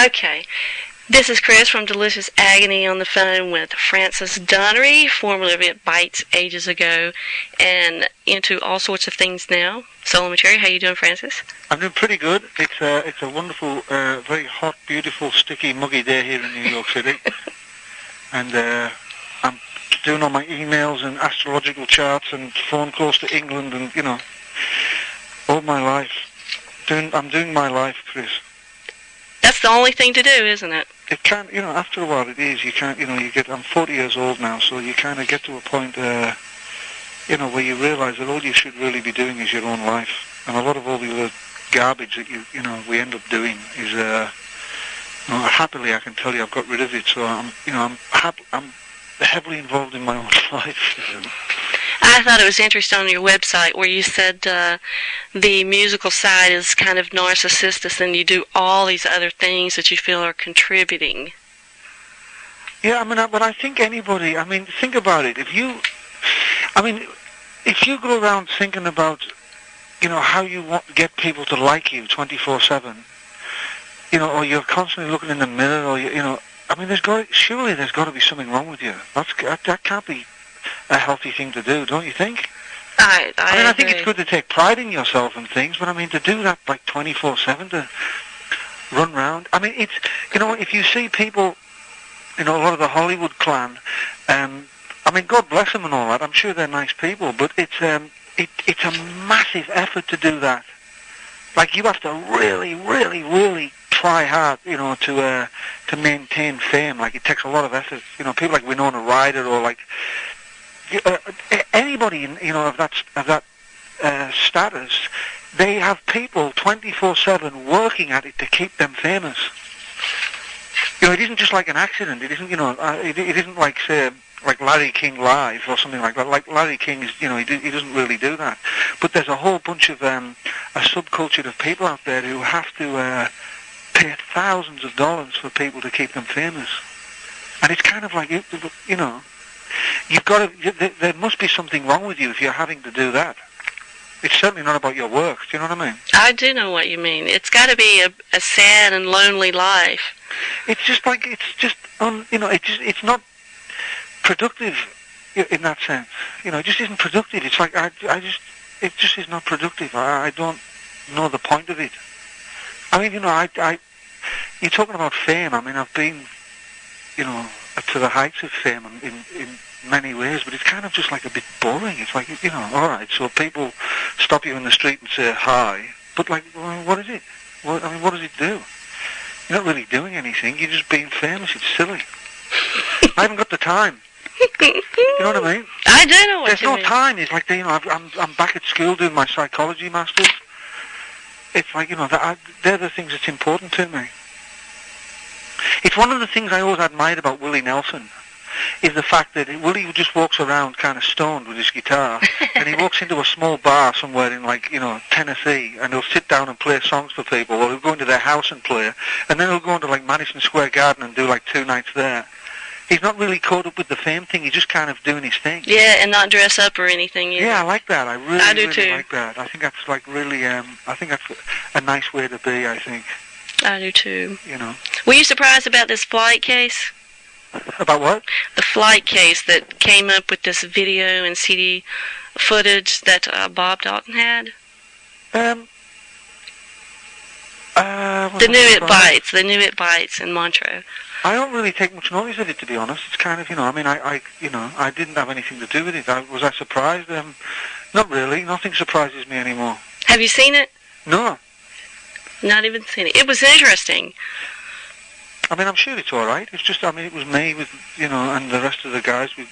Okay. This is Chris from Delicious Agony on the phone with Francis Dunnery, formerly of Bites ages ago, and into all sorts of things now. Solo material. How you doing, Francis? I'm doing pretty good. It's a wonderful, very hot, beautiful, sticky, muggy day here in New York City, and I'm doing all my emails and astrological charts and phone calls to England, and all my life. I'm doing my life, Chris. That's the only thing to do, isn't it? It can't, after a while it is. You can't, I'm 40 years old now, so you kind of get to a point, where you realise that all you should really be doing is your own life. And a lot of all the other garbage that we end up doing is, happily I can tell you I've got rid of it, so I'm heavily involved in my own life. I thought it was interesting on your website where you said the musical side is kind of narcissistic and you do all these other things that you feel are contributing. Yeah, but I think anybody, think about it. If you go around thinking about, how you want to get people to like you 24/7, or you're constantly looking in the mirror, or, surely there's got to be something wrong with you. That can't be a healthy thing to do, don't you think? I think it's good to take pride in yourself and things, but to do that like 24/7, to run round. It's, if you see people, a lot of the Hollywood clan, God bless them and all that, I'm sure they're nice people, but it's a massive effort to do that. Like, you have to really, really, really try hard, to maintain fame. Like, it takes a lot of effort. People like Winona Ryder, or like, anybody of that status, they have people 24/7 working at it to keep them famous. It isn't just like an accident. It isn't it isn't like, say, like Larry King Live or something like that. Like Larry King is, he doesn't really do that. But there's a whole bunch of a subculture of people out there who have to pay thousands of dollars for people to keep them famous. And it's kind of like, you've got to, there must be something wrong with you if you're having to do that. It's certainly not about your work. Do you know what I mean? I do know what you mean. It's got to be a sad and lonely life. It's just like, it's not productive in that sense. It just isn't productive. It's like, it just is not productive. I don't know the point of it. You're talking about fame. I've been, to the heights of fame in many ways, but it's kind of just like a bit boring. It's like, all right, so people stop you in the street and say hi, but like, well, what is it? What does it do? You're not really doing anything. You're just being famous. It's silly. I haven't got the time. You know what I mean? I do know what There's you no mean. time. It's like, I'm back at school doing my psychology masters. It's like, they're the things that's important to me. It's one of the things I always admired about Willie Nelson, is the fact that Willie just walks around kind of stoned with his guitar, and he walks into a small bar somewhere in, like, Tennessee, and he'll sit down and play songs for people, or he'll go into their house and play, and then he'll go into, like, Madison Square Garden and do, like, 2 nights there. He's not really caught up with the fame thing. He's just kind of doing his thing. Yeah, and not dress up or anything either. Yeah, I like that. I really too. like that. I think that's, like, really, I think that's a nice way to be, I think. I do too. Were you surprised about this flight case? About what? The flight case that came up with this video and CD footage that Bob Dalton had? The New It Bites in Montreux. I don't really take much notice of it, to be honest. It's kind of, I didn't have anything to do with it. Was I surprised? Not really. Nothing surprises me anymore. Have you seen it? No. Not even seen it. It was interesting. I'm sure it's all right. It's just, it was me with, and the rest of the guys with,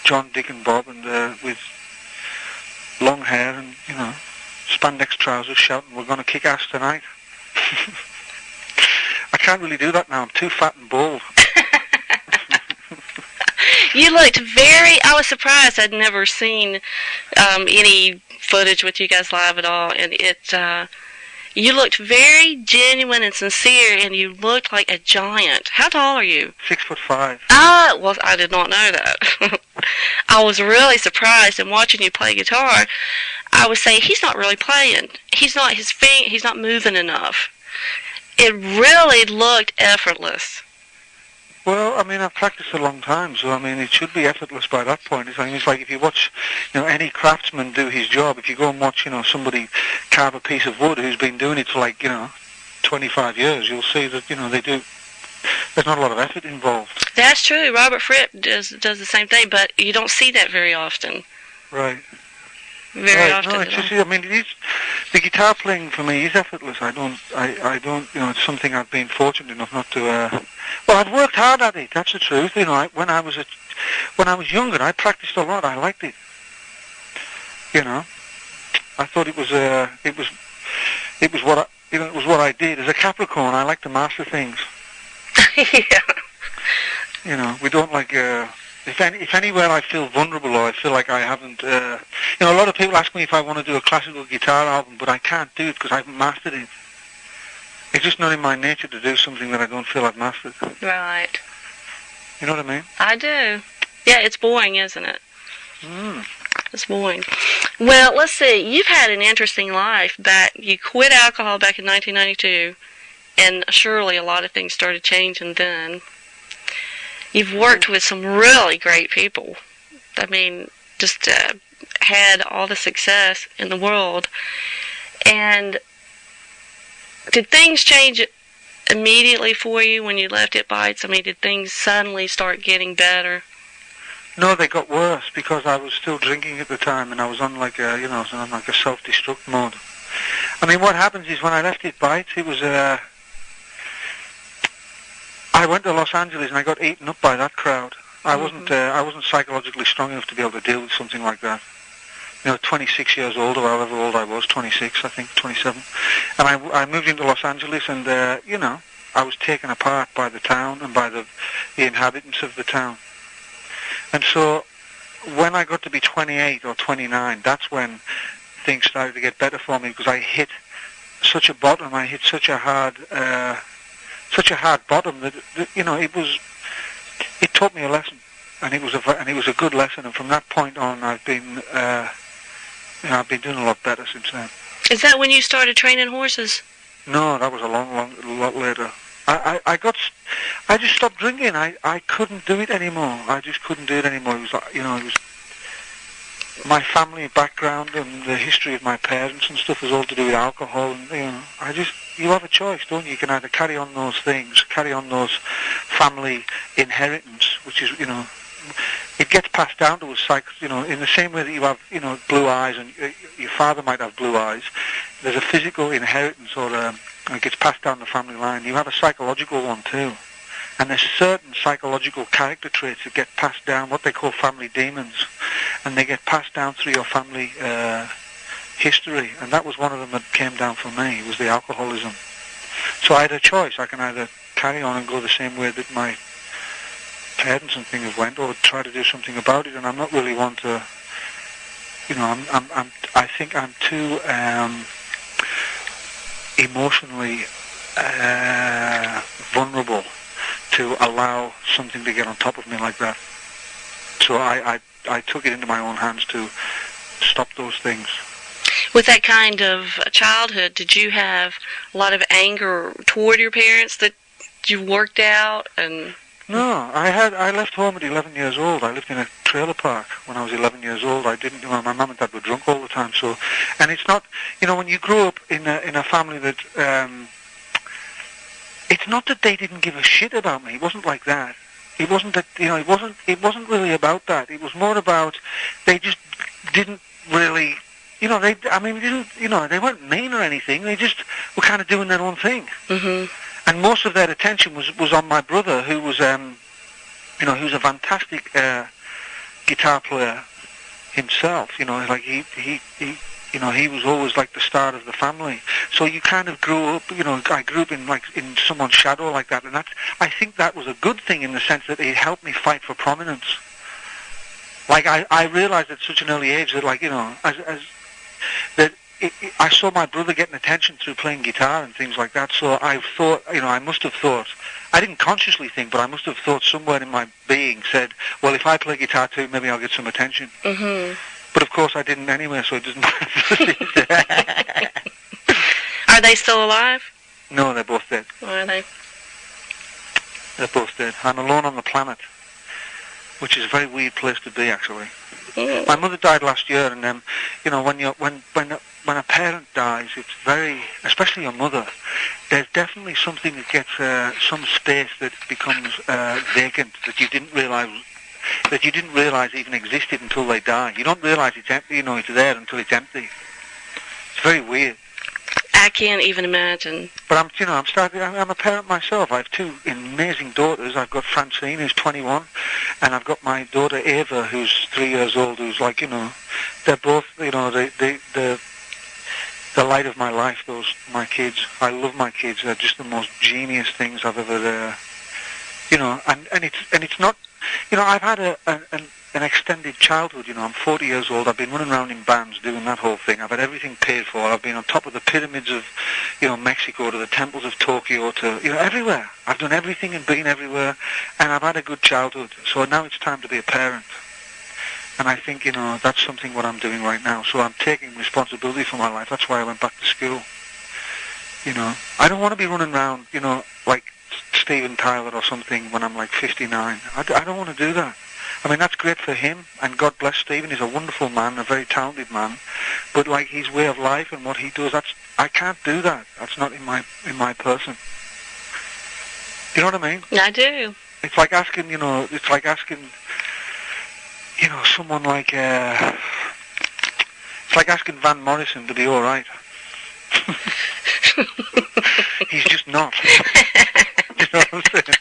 John, Dick, and Bob, and with long hair and, spandex trousers, shouting, "We're going to kick ass tonight." I can't really do that now. I'm too fat and bald. You looked I was surprised. I'd never seen any footage with you guys live at all, and you looked very genuine and sincere, and you looked like a giant. How tall are you? 6'5". Well, I did not know that. I was really surprised, and watching you play guitar, I would say he's not really playing. He's not moving enough. it really looked effortless. Well, I mean, I've practiced a long time, so I mean, it should be effortless by that point. It's like if you watch, any craftsman do his job. If you go and watch, somebody carve a piece of wood who's been doing it for 25 years, you'll see that they do. There's not a lot of effort involved. That's true. Robert Fripp does the same thing, but you don't see that very often. Right. Very often. No, it's just, the guitar playing for me is effortless. I don't, it's something I've been fortunate enough not to. Well, I've worked hard at it. That's the truth. When I was younger, I practiced a lot. I liked it. I thought it was what I did as a Capricorn. I like to master things. Yeah. We don't like. If anywhere I feel vulnerable or I feel like I haven't, a lot of people ask me if I want to do a classical guitar album, but I can't do it because I haven't mastered it. It's just not in my nature to do something that I don't feel I've mastered. Right. You know what I mean? I do. Yeah, it's boring, isn't it? Mm. It's boring. Well, let's see. You've had an interesting life. You quit alcohol back in 1992, and surely a lot of things started changing then. You've worked with some really great people. I mean, just had all the success in the world. And did things change immediately for you when you left It Bites? I mean, did things suddenly start getting better? No, they got worse because I was still drinking at the time, and I was on a self-destruct mode. I mean, what happens is when I left It Bites, it was I went to Los Angeles and I got eaten up by that crowd. I wasn't psychologically strong enough to be able to deal with something like that. 26 years old, or however old I was, 26, I think, 27. And I moved into Los Angeles, and I was taken apart by the town and by the inhabitants of the town. And so when I got to be 28 or 29, that's when things started to get better for me, because I hit such a bottom. I hit such a hard bottom that it taught me a lesson, and it was a good lesson. And from that point on, I've been doing a lot better since then. Is that when you started training horses? No, that was a lot later. I just stopped drinking. I couldn't do it anymore. I just couldn't do it anymore. It was it was my family background and the history of my parents and stuff was all to do with alcohol, and you have a choice, don't you? You can either carry on those things, carry on those family inheritance, which is it gets passed down to us, in the same way that you have blue eyes, and your father might have blue eyes. There's a physical inheritance, or it gets passed down the family line. You have a psychological one too. And there's certain psychological character traits that get passed down, what they call family demons, and they get passed down through your family history. And that was one of them that came down for me, was the alcoholism. So I had a choice. I can either carry on and go the same way that my parents and things went, or try to do something about it. And I'm not really one to, I think I'm too emotionally vulnerable to allow something to get on top of me like that. So I took it into my own hands to stop those things. With that kind of childhood, did you have a lot of anger toward your parents that you worked out? And no, I left home at 11 years old. I lived in a trailer park when I was 11 years old. I didn't, my mum and dad were drunk all the time. So, and it's not, when you grow up in a family that, it's not that they didn't give a shit about me. It wasn't like that. It wasn't that, it wasn't really about that. It was more about, they just didn't really, they weren't mean or anything. They just were kind of doing their own thing. Mm-hmm. And most of their attention was on my brother, who was, who's a fantastic guitar player himself. He was always like the star of the family. So you kind of grew up, I grew up in someone's shadow like that, and I think that was a good thing in the sense that it helped me fight for prominence. Like I realized at such an early age that I saw my brother getting attention through playing guitar and things like that. So I thought, I must have thought, I didn't consciously think, but I must have thought somewhere in my being said, well, if I play guitar too, maybe I'll get some attention. Mm-hmm. But of course I didn't anyway, so it doesn't matter. Are they still alive? No, they're both dead. Are they? They're both dead. I'm alone on the planet, which is a very weird place to be, actually. Mm. My mother died last year, and when a parent dies, it's very, especially your mother, there's definitely something that gets some space that becomes vacant that you didn't realize even existed until they die. You don't realize it's empty, it's there until it's empty. It's very weird. I can't even imagine. But I'm a parent myself. I have two amazing daughters. I've got Francine, who's 21, and I've got my daughter Ava, who's 3 years old, who's like, they're both, the light of my life, my kids. I love my kids. They're just the most genius things I've ever, and it's not, I've had an extended childhood. I'm 40 years old. I've been running around in bands doing that whole thing. I've had everything paid for. I've been on top of the pyramids of, Mexico, to the temples of Tokyo, to, everywhere. I've done everything and been everywhere, and I've had a good childhood. So now it's time to be a parent. And I think, that's something what I'm doing right now. So I'm taking responsibility for my life. That's why I went back to school. I don't want to be running around, like Steven Tyler or something when I'm like 59. I don't want to do that. I mean, that's great for him, and God bless Stephen. He's a wonderful man, a very talented man. But like his way of life and what he does, I can't do that. That's not in my person. You know what I mean? I do. It's like asking, someone like, it's like asking Van Morrison to be all right. He's just not. You know what I'm saying?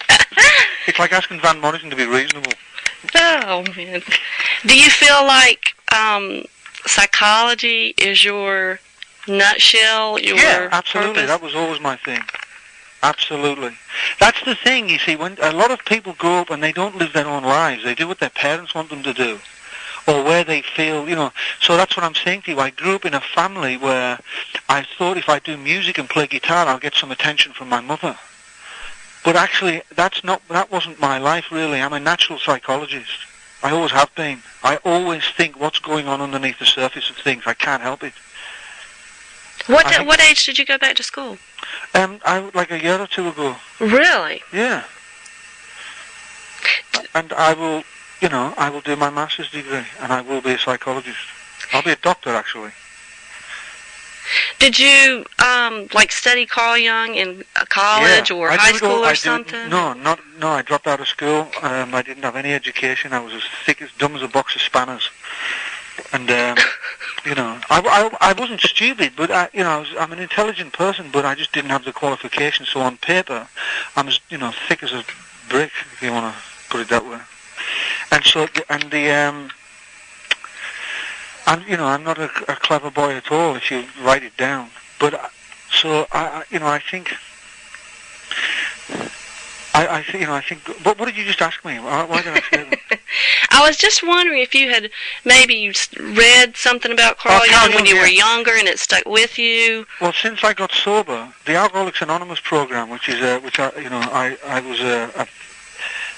It's like asking Van Morrison to be reasonable. Oh, man. Do you feel like psychology is your nutshell, your Yeah, absolutely. purpose? That was always my thing. Absolutely. That's the thing, you see, when a lot of people grow up and they don't live their own lives. They do what their parents want them to do, or where they feel, So that's what I'm saying to you. I grew up in a family where I thought if I do music and play guitar, I'll get some attention from my mother. But actually, that wasn't my life, really. I'm a natural psychologist. I always have been. I always think what's going on underneath the surface of things. I can't help it. What age did you go back to school? Like a year or two ago. Really? Yeah. And I will do my master's degree, and I will be a psychologist. I'll be a doctor, actually. Did you study Carl Jung in college or high school or something? No, I dropped out of school. I didn't have any education. I was as dumb as a box of spanners. And I wasn't stupid, but I'm an intelligent person, but I just didn't have the qualifications. So on paper, I'm as thick as a brick, if you want to put it that way. And so I'm not a clever boy at all if you write it down. But I think. I think. But what did you just ask me? Why did I say that? I was just wondering if you had maybe read something about Carl Jung when you were younger and it stuck with you. Well, since I got sober, the Alcoholics Anonymous program, which I was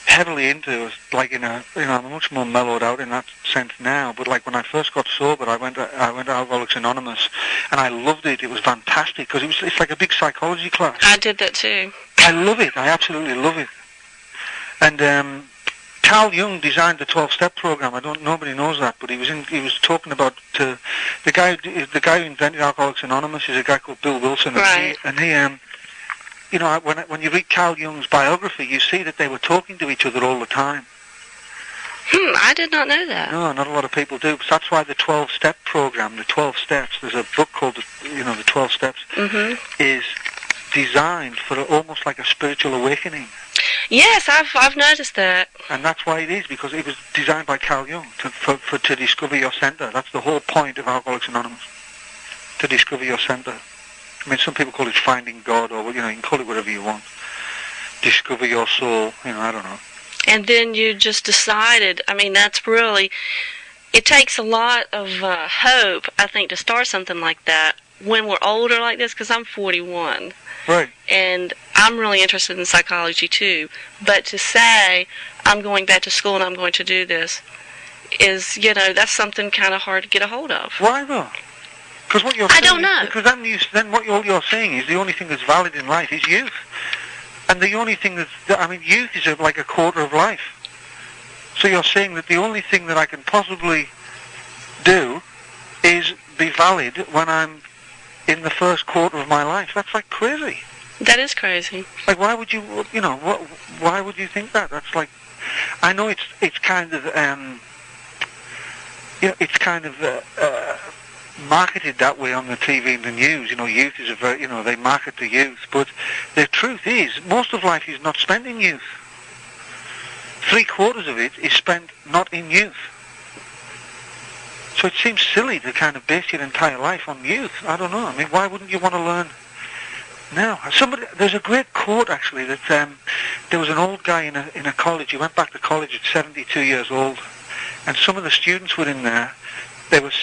heavily into, like I'm much more mellowed out in that sense now. But like when I first got sober, I went to Alcoholics Anonymous, and I loved it. It was fantastic because it's like a big psychology class. I did that too. I love it. I absolutely love it. And Carl Jung designed the 12-step program. Nobody knows that, but he was talking about the guy who invented Alcoholics Anonymous is a guy called Bill Wilson, right. and he when you read Carl Jung's biography, you see that they were talking to each other all the time. I did not know that. No, not a lot of people do. But that's why the 12-step program, the 12 steps, there's a book called the 12 steps, is designed for almost like a spiritual awakening. Yes, I've noticed that. And that's why it is, because it was designed by Carl Jung to discover your center. That's the whole point of Alcoholics Anonymous, to discover your center. I mean, some people call it finding God, or you can call it whatever you want. Discover your soul. I don't know. And then you just decided. I mean, that's really. It takes a lot of hope, I think, to start something like that when we're older like this. Because I'm 41. Right. And I'm really interested in psychology too. But to say I'm going back to school and I'm going to do this is, that's something kind of hard to get a hold of. Why though? Because what you're I saying, don't know. Because then what you're saying is the only thing that's valid in life is youth. And the only thing youth is like a quarter of life. So you're saying that the only thing that I can possibly do is be valid when I'm in the first quarter of my life. That's like crazy. That is crazy. Like, why would you, why would you think that? That's like, I know it's kind of, it's kind of marketed that way on the TV and the news. Youth is they market the youth. But the truth is, most of life is not spent in youth. 3/4 of it is spent not in youth. So it seems silly to kind of base your entire life on youth. I don't know. I mean, why wouldn't you want to learn now? There's a great quote actually that there was an old guy in a college. He went back to college at 72 years old, and some of the students were in there. They was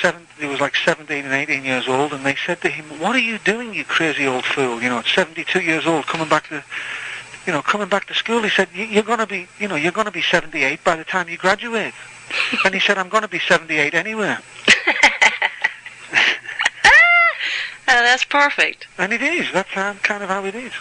like 17 and 18 years old, and they said to him, "What are you doing, you crazy old fool? At 72 years old, coming back to school." He said, "You're going to be 78 by the time you graduate." And he said, "I'm going to be 78 anyway." That's perfect. And it is. That's kind of how it is.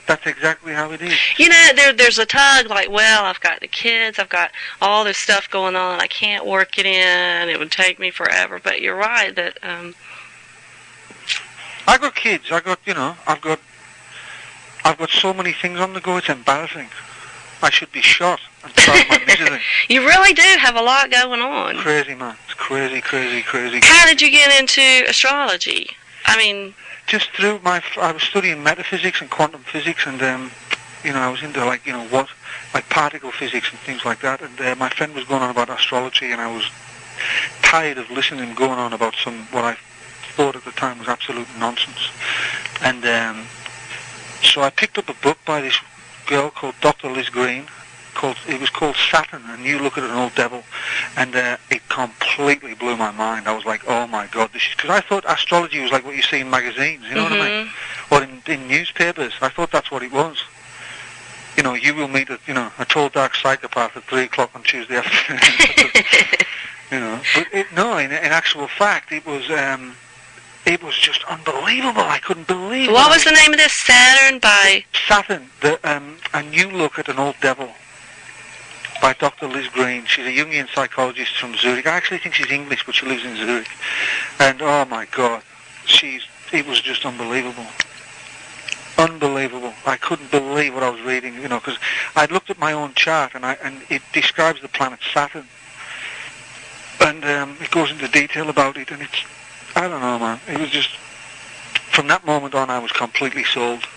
That's exactly how it is. There's a tug, like, well, I've got the kids, I've got all this stuff going on, I can't work it in, it would take me forever. But you're right that I got kids. I've got so many things on the go. It's embarrassing. I should be shot and start my misery. You really do have a lot going on. Crazy, man. It's crazy, crazy, crazy. How did you get into astrology? I mean, just through I was studying metaphysics and quantum physics, and I was into like particle physics and things like that. And my friend was going on about astrology, and I was tired of listening to him going on about what I thought at the time was absolute nonsense. And so I picked up a book by this girl called Dr. Liz Green. It was called Saturn, a New Look at an Old Devil, and it completely blew my mind. I was like, oh my God, this is, because I thought astrology was like what you see in magazines, you know what I mean, or in newspapers. I thought that's what it was. You will meet a tall, dark psychopath at 3 o'clock on Tuesday afternoon. But in actual fact, it was just unbelievable. I couldn't believe it. What was the name of this? Saturn, A New Look at an Old Devil, by Dr. Liz Green. She's a Jungian psychologist from Zurich. I actually think she's English, but she lives in Zurich. And oh my God, it was just unbelievable. Unbelievable. I couldn't believe what I was reading, because I'd looked at my own chart, and it describes the planet Saturn. And it goes into detail about it, and I don't know, man. It was just, from that moment on, I was completely sold.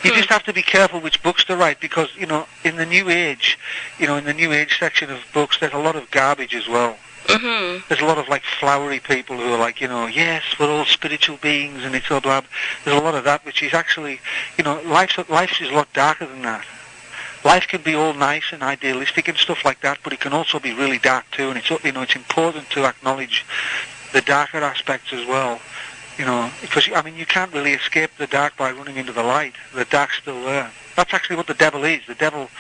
You just have to be careful which books to write, because, in the New Age, in the New Age section of books, there's a lot of garbage as well. There's a lot of, like, flowery people who are like, yes, we're all spiritual beings, and it's all blah. There's a lot of that, which is actually, life is a lot darker than that. Life can be all nice and idealistic and stuff like that, but it can also be really dark too, and it's important to acknowledge the darker aspects as well. Because, you can't really escape the dark by running into the light. The dark's still there. That's actually what the devil is. The devil,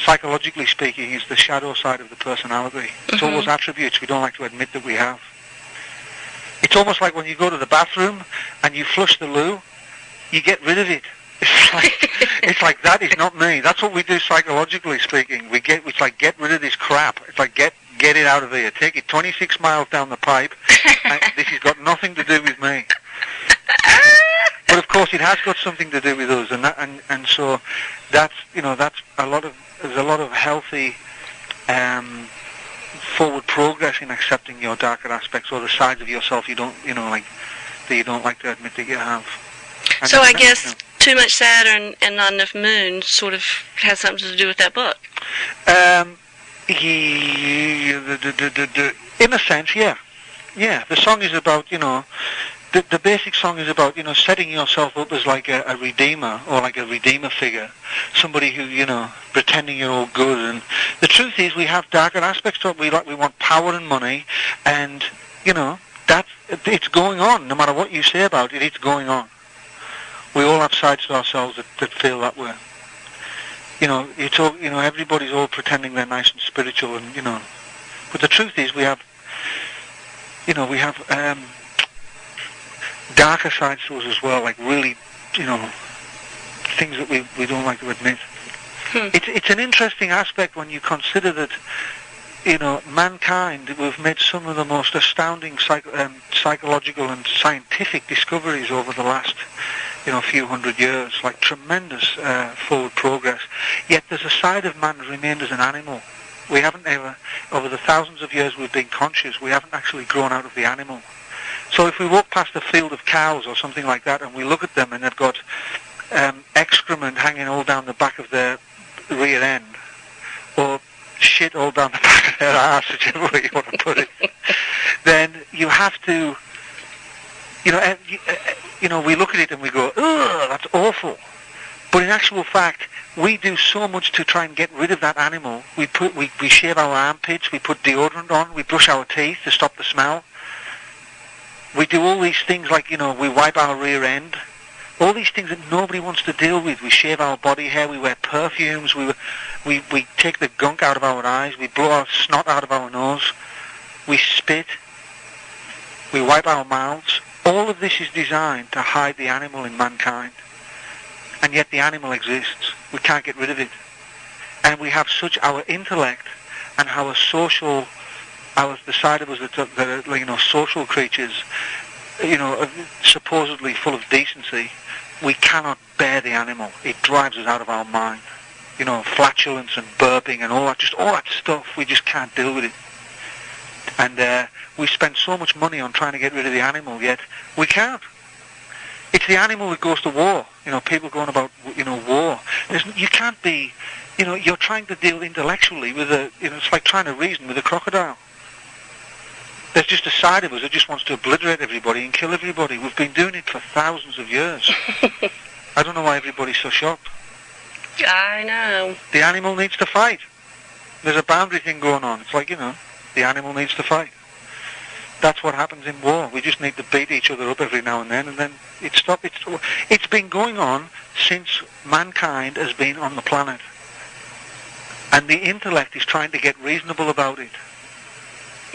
psychologically speaking, is the shadow side of the personality. It's all those attributes we don't like to admit that we have. It's almost like when you go to the bathroom and you flush the loo, you get rid of it. It's like that is not me. That's what we do psychologically speaking. It's like, get rid of this crap. It's like, get it out of here. Take it 26 miles down the pipe. And this has got nothing to do with me. But of course, it has got something to do with us, and so that's there's a lot of healthy forward progress in accepting your darker aspects or the sides of yourself you don't like to admit that you have. And so I guess too much Saturn and not enough Moon sort of has something to do with that book. In a sense, yeah. The song is about, the basic song is about, setting yourself up as like a redeemer, or like a redeemer figure, somebody who, pretending you're all good. And the truth is, we have darker aspects to it. We want power and money, and it's going on. No matter what you say about it, it's going on. We all have sides to ourselves that feel that way. Everybody's all pretending they're nice and spiritual, and but the truth is, we have darker sides to us as well, like really, things that we don't like to admit. It's an interesting aspect when you consider that, mankind, we've made some of the most astounding psychological and scientific discoveries over the last, few hundred years, like tremendous forward progress. Yet there's a side of man that remained as an animal. We haven't ever, over the thousands of years we've been conscious, we haven't actually grown out of the animal. So if we walk past a field of cows or something like that and we look at them and they've got excrement hanging all down the back of their rear end, or shit all down the back of their arse, whichever way you want to put it, then you have to, we look at it and we go, ugh, that's awful. But in actual fact, we do so much to try and get rid of that animal. We shave our armpits, we put deodorant on, we brush our teeth to stop the smell. We do all these things like, we wipe our rear end. All these things that nobody wants to deal with. We shave our body hair, we wear perfumes, we take the gunk out of our eyes, we blow our snot out of our nose, we spit, we wipe our mouths. All of this is designed to hide the animal in mankind. And yet the animal exists. We can't get rid of it. And we have our intellect and our social, the side of us that are social creatures, supposedly full of decency. We cannot bear the animal. It drives us out of our mind. Flatulence and burping and all that stuff, we just can't deal with it. And we spend so much money on trying to get rid of the animal, yet we can't. It's the animal that goes to war. People going about, war. You can't be, you're trying to deal intellectually with it's like trying to reason with a crocodile. There's just a side of us that just wants to obliterate everybody and kill everybody. We've been doing it for thousands of years. I don't know why everybody's so shocked. I know. The animal needs to fight. There's a boundary thing going on. It's like, the animal needs to fight. That's what happens in war. We just need to beat each other up every now and then it stops. It's been going on since mankind has been on the planet. And the intellect is trying to get reasonable about it.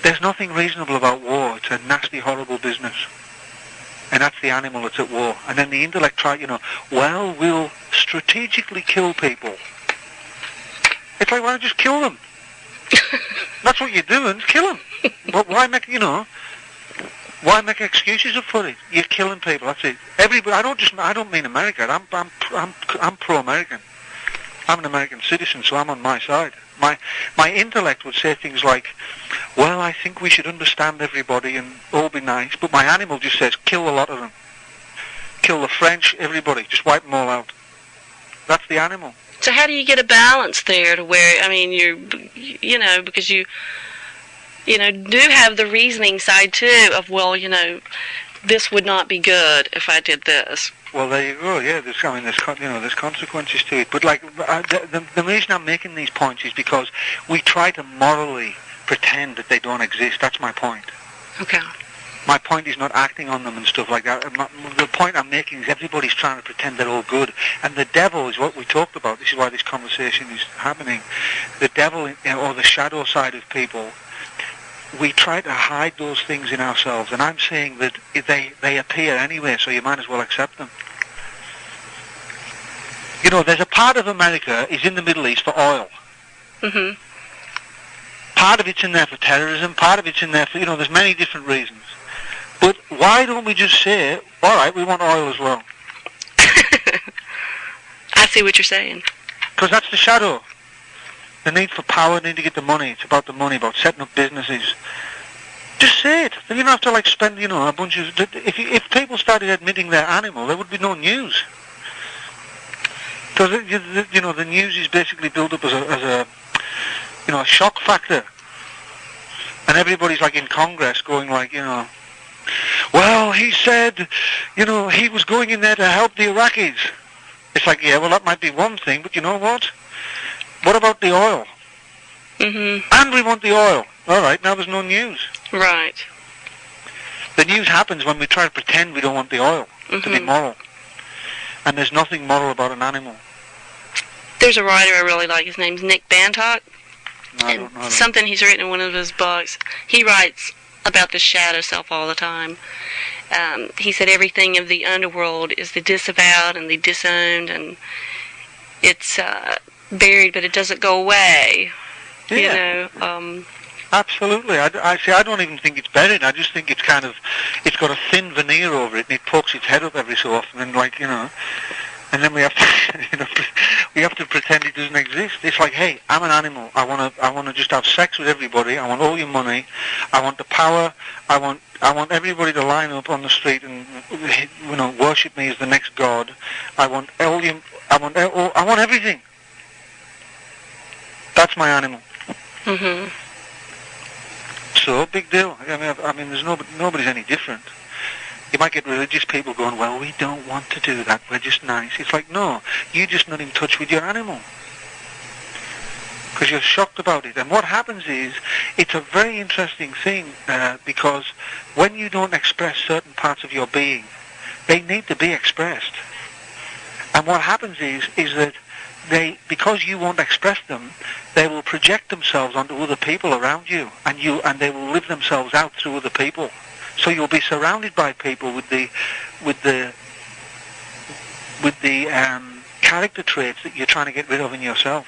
There's nothing reasonable about war. It's a nasty, horrible business. And that's the animal that's at war. And then the intellect we'll strategically kill people. It's like, why don't you just kill them? That's what you're doing, kill them. But why make excuses up for it? You're killing people, that's it. Everybody, I don't mean America. I'm pro-American. I'm an American citizen, so I'm on my side. My intellect would say things like, well, I think we should understand everybody and all be nice, but my animal just says, kill a lot of them. Kill the French, everybody, just wipe them all out. That's the animal. So how do you get a balance there to where, because you do have the reasoning side too of, this would not be good if I did this. Well, there you go. Yeah, there's consequences to it. But the reason I'm making these points is because we try to morally pretend that they don't exist. That's my point. Okay. My point is not acting on them and stuff like that. The point I'm making is everybody's trying to pretend they're all good. And the devil is what we talked about. This is why this conversation is happening. The devil, or the shadow side of people, we try to hide those things in ourselves. And I'm saying that they appear anyway, so you might as well accept them. There's a part of America is in the Middle East for oil. Mm-hmm. Part of it's in there for terrorism. Part of it's in there for, there's many different reasons. But why don't we just say, all right, we want oil as well? I see what you're saying. Because that's the shadow. The need for power, the need to get the money. It's about the money, about setting up businesses. Just say it. Then you don't have to spend, a bunch of... If people started admitting they're animal, there would be no news. Because, the news is basically built up as a shock factor. And everybody's in Congress going well, he said, he was going in there to help the Iraqis. It's like, yeah, well, that might be one thing, but you know what? What about the oil? Mm-hmm. And we want the oil. All right, now there's no news. Right. The news happens when we try to pretend we don't want the oil to be moral. And there's nothing moral about an animal. There's a writer I really like. His name's Nick Bantock. No, I don't know. Something he's written in one of his books. He writes about the shadow self all the time. he said everything of the underworld is the disavowed and the disowned, and it's buried, but it doesn't go away. Yeah. You know. Absolutely. I see. I don't even think it's buried. I just think it's kind of, it's got a thin veneer over it, and it pokes its head up every so often, and and then we have to, we have to pretend it doesn't exist. It's like, hey, I'm an animal. I want to just have sex with everybody. I want all your money. I want the power. I want everybody to line up on the street and worship me as the next god. I want I want everything. That's my animal. Mhm. So, big deal. I mean, there's nobody's any different. You might get religious people going, well, we don't want to do that. We're just nice. It's like, no, you're just not in touch with your animal. Because you're shocked about it. And what happens is, it's a very interesting thing, because when you don't express certain parts of your being, they need to be expressed. And what happens is that because you won't express them, they will project themselves onto other people around you, and they will live themselves out through other people. So you'll be surrounded by people with the character traits that you're trying to get rid of in yourself.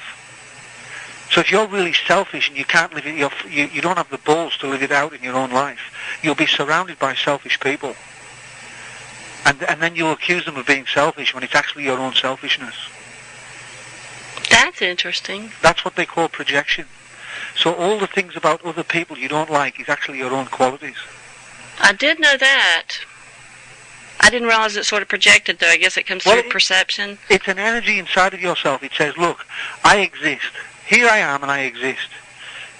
So if you're really selfish and you can't live it, you don't have the balls to live it out in your own life, you'll be surrounded by selfish people, and then you'll accuse them of being selfish when it's actually your own selfishness. That's interesting. That's what they call projection. So all the things about other people you don't like is actually your own qualities. I did know that. I didn't realize it sort of projected, though. I guess it comes through perception. It's an energy inside of yourself. It says, look, I exist. Here I am and I exist.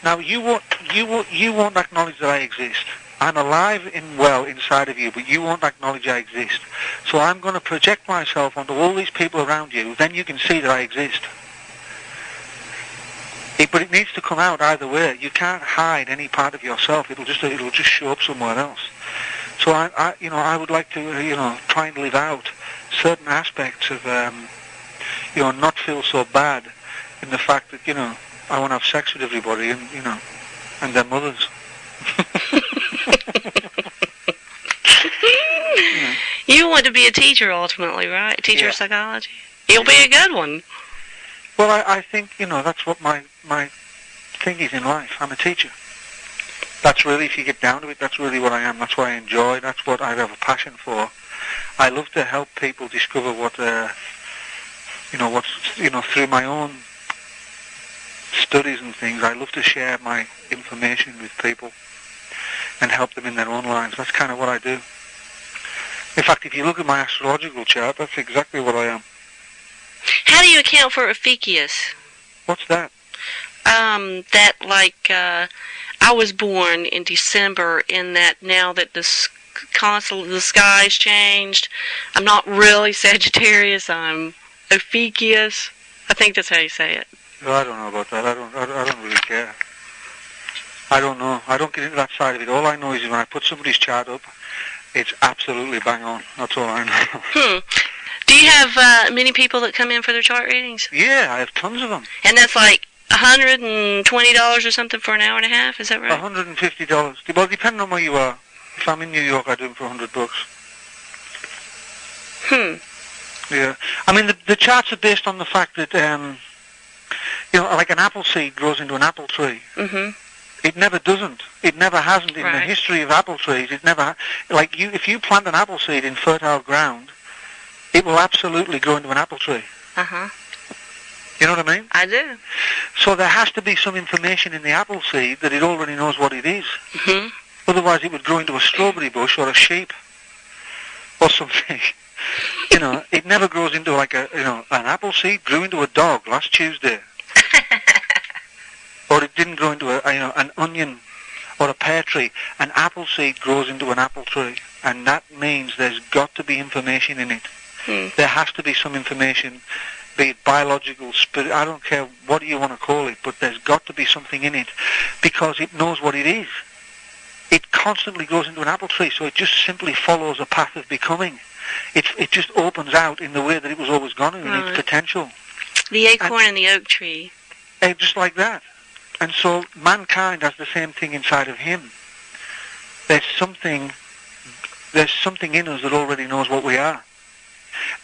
Now you won't acknowledge that I exist. I'm alive and well inside of you, but you won't acknowledge I exist. So I'm going to project myself onto all these people around you. Then you can see that I exist. But it needs to come out either way. You can't hide any part of yourself. It'll just show up somewhere else. So I would like to try and live out certain aspects of not feel so bad in the fact that I want to have sex with everybody and their mothers. You want to be a teacher ultimately, right? A teacher of psychology. You'll be a good one. Well, I think, that's what my thing is in life. I'm a teacher. That's really, if you get down to it, that's really what I am. That's what I enjoy. That's what I have a passion for. I love to help people discover through my own studies and things. I love to share my information with people and help them in their own lives. That's kind of what I do. In fact, if you look at my astrological chart, that's exactly what I am. How do you account for Ophiuchus? What's that? I was born in December, in that now that the sky's changed, I'm not really Sagittarius, I'm Ophiuchus. I think that's how you say it. Well, I don't know about that. I don't really care. I don't know. I don't get into that side of it. All I know is when I put somebody's chart up, it's absolutely bang on. That's all I know. Do you have many people that come in for their chart readings? Yeah, I have tons of them. And that's like $120 or something for an hour and a half, is that right? $150. Well, depending on where you are. If I'm in New York, I do them for $100. Yeah. I mean, the charts are based on the fact that, like an apple seed grows into an apple tree. Mm-hmm. It never doesn't. It never hasn't in the history of apple trees. It never, if you plant an apple seed in fertile ground, it will absolutely grow into an apple tree. Uh-huh. You know what I mean? I do. So there has to be some information in the apple seed that it already knows what it is. Mm-hmm. Otherwise it would grow into a strawberry bush or a sheep or something. It never grows into an apple seed grew into a dog last Tuesday. Or it didn't grow into an onion or a pear tree. An apple seed grows into an apple tree. And that means there's got to be information in it. There has to be some information, be it biological, spirit, I don't care what you want to call it, but there's got to be something in it because it knows what it is. It constantly grows into an apple tree, so it just simply follows a path of becoming. It just opens out in the way that it was always going in its potential. The acorn and the oak tree. Just like that. And so mankind has the same thing inside of him. There's something There's something in us that already knows what we are.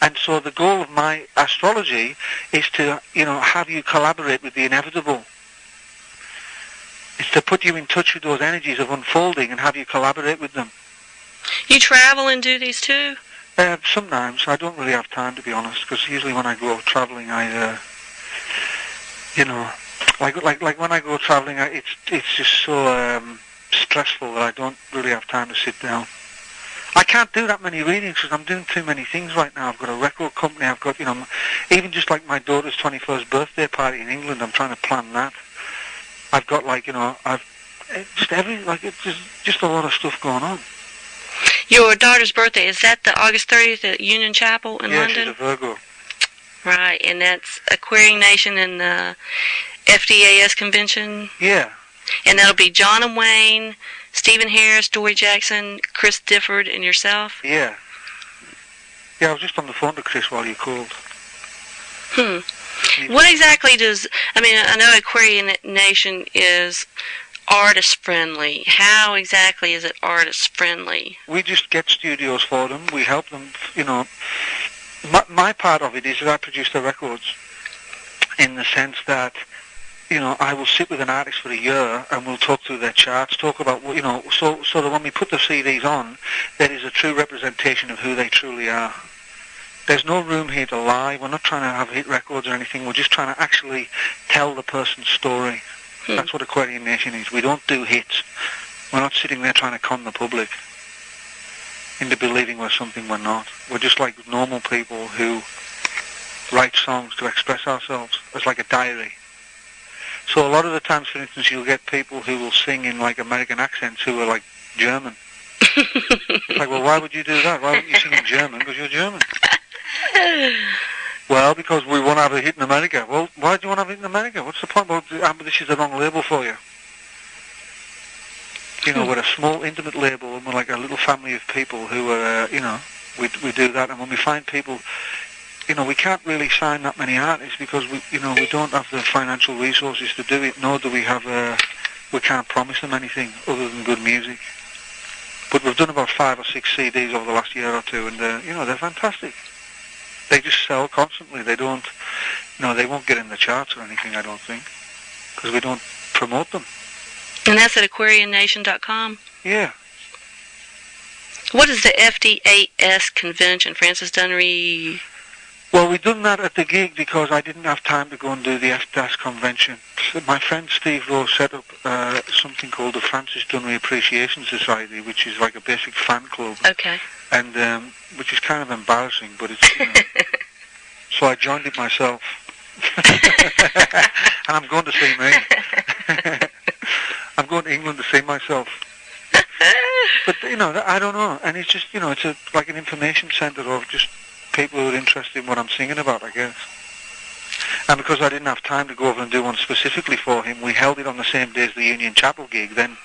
And so the goal of my astrology is to, have you collaborate with the inevitable. It's to put you in touch with those energies of unfolding and have you collaborate with them. You travel and do these too? Sometimes. I don't really have time, to be honest, because usually when I go traveling, like when I go traveling, it's just so stressful that I don't really have time to sit down. I can't do that many readings because I'm doing too many things right now. I've got a record company. I've got, even just like my daughter's 21st birthday party in England. I'm trying to plan that. I've got just a lot of stuff going on. Your daughter's birthday, is that the August 30th at Union Chapel in London? Yeah, she's a Virgo. Right, and that's Aquarian Nation and the FDAS convention? Yeah. And that'll be John and Wayne, Stephen Harris, Dory Jackson, Chris Difford, and yourself? Yeah. Yeah, I was just on the phone to Chris while you called. What exactly I know Aquarian Nation is artist-friendly. How exactly is it artist-friendly? We just get studios for them. We help them, My part of it is that I produce the records in the sense that, I will sit with an artist for a year and we'll talk through their charts, talk about, so that when we put the CDs on, there is a true representation of who they truly are. There's no room here to lie. We're not trying to have hit records or anything. We're just trying to actually tell the person's story. That's what Aquarian Nation is. We don't do hits. We're not sitting there trying to con the public into believing we're something we're not. We're just like normal people who write songs to express ourselves. It's like a diary. So a lot of the times, for instance, you'll get people who will sing in like American accents who are like German. It's like, well, why would you do that? Why wouldn't you sing in German? Because you're German. Well, because we want to have a hit in America. Well, why do you want to have a hit in America? What's the point? Well, this is the wrong label for you. We're a small, intimate label, and we're like a little family of people who are, we do that. And when we find people, we can't really sign that many artists because we don't have the financial resources to do it, nor do we have, we can't promise them anything other than good music. But we've done about 5 or 6 CDs over the last year or two, and, they're fantastic. They just sell constantly. They don't, they won't get in the charts or anything, I don't think, because we don't promote them. And that's at aquariannation.com? Yeah. What is the FDAS convention, Francis Dunnery? Well, we done that at the gig because I didn't have time to go and do the FDAS convention. So my friend Steve Rose set up something called the Francis Dunnery Appreciation Society, which is like a basic fan club. Okay. And which is kind of embarrassing, but it's, so I joined it myself. And I'm going to see me. I'm going to England to see myself. But, I don't know. And it's just, it's like an information centre of just people who are interested in what I'm singing about, I guess. And because I didn't have time to go over and do one specifically for him, we held it on the same day as the Union Chapel gig. Then,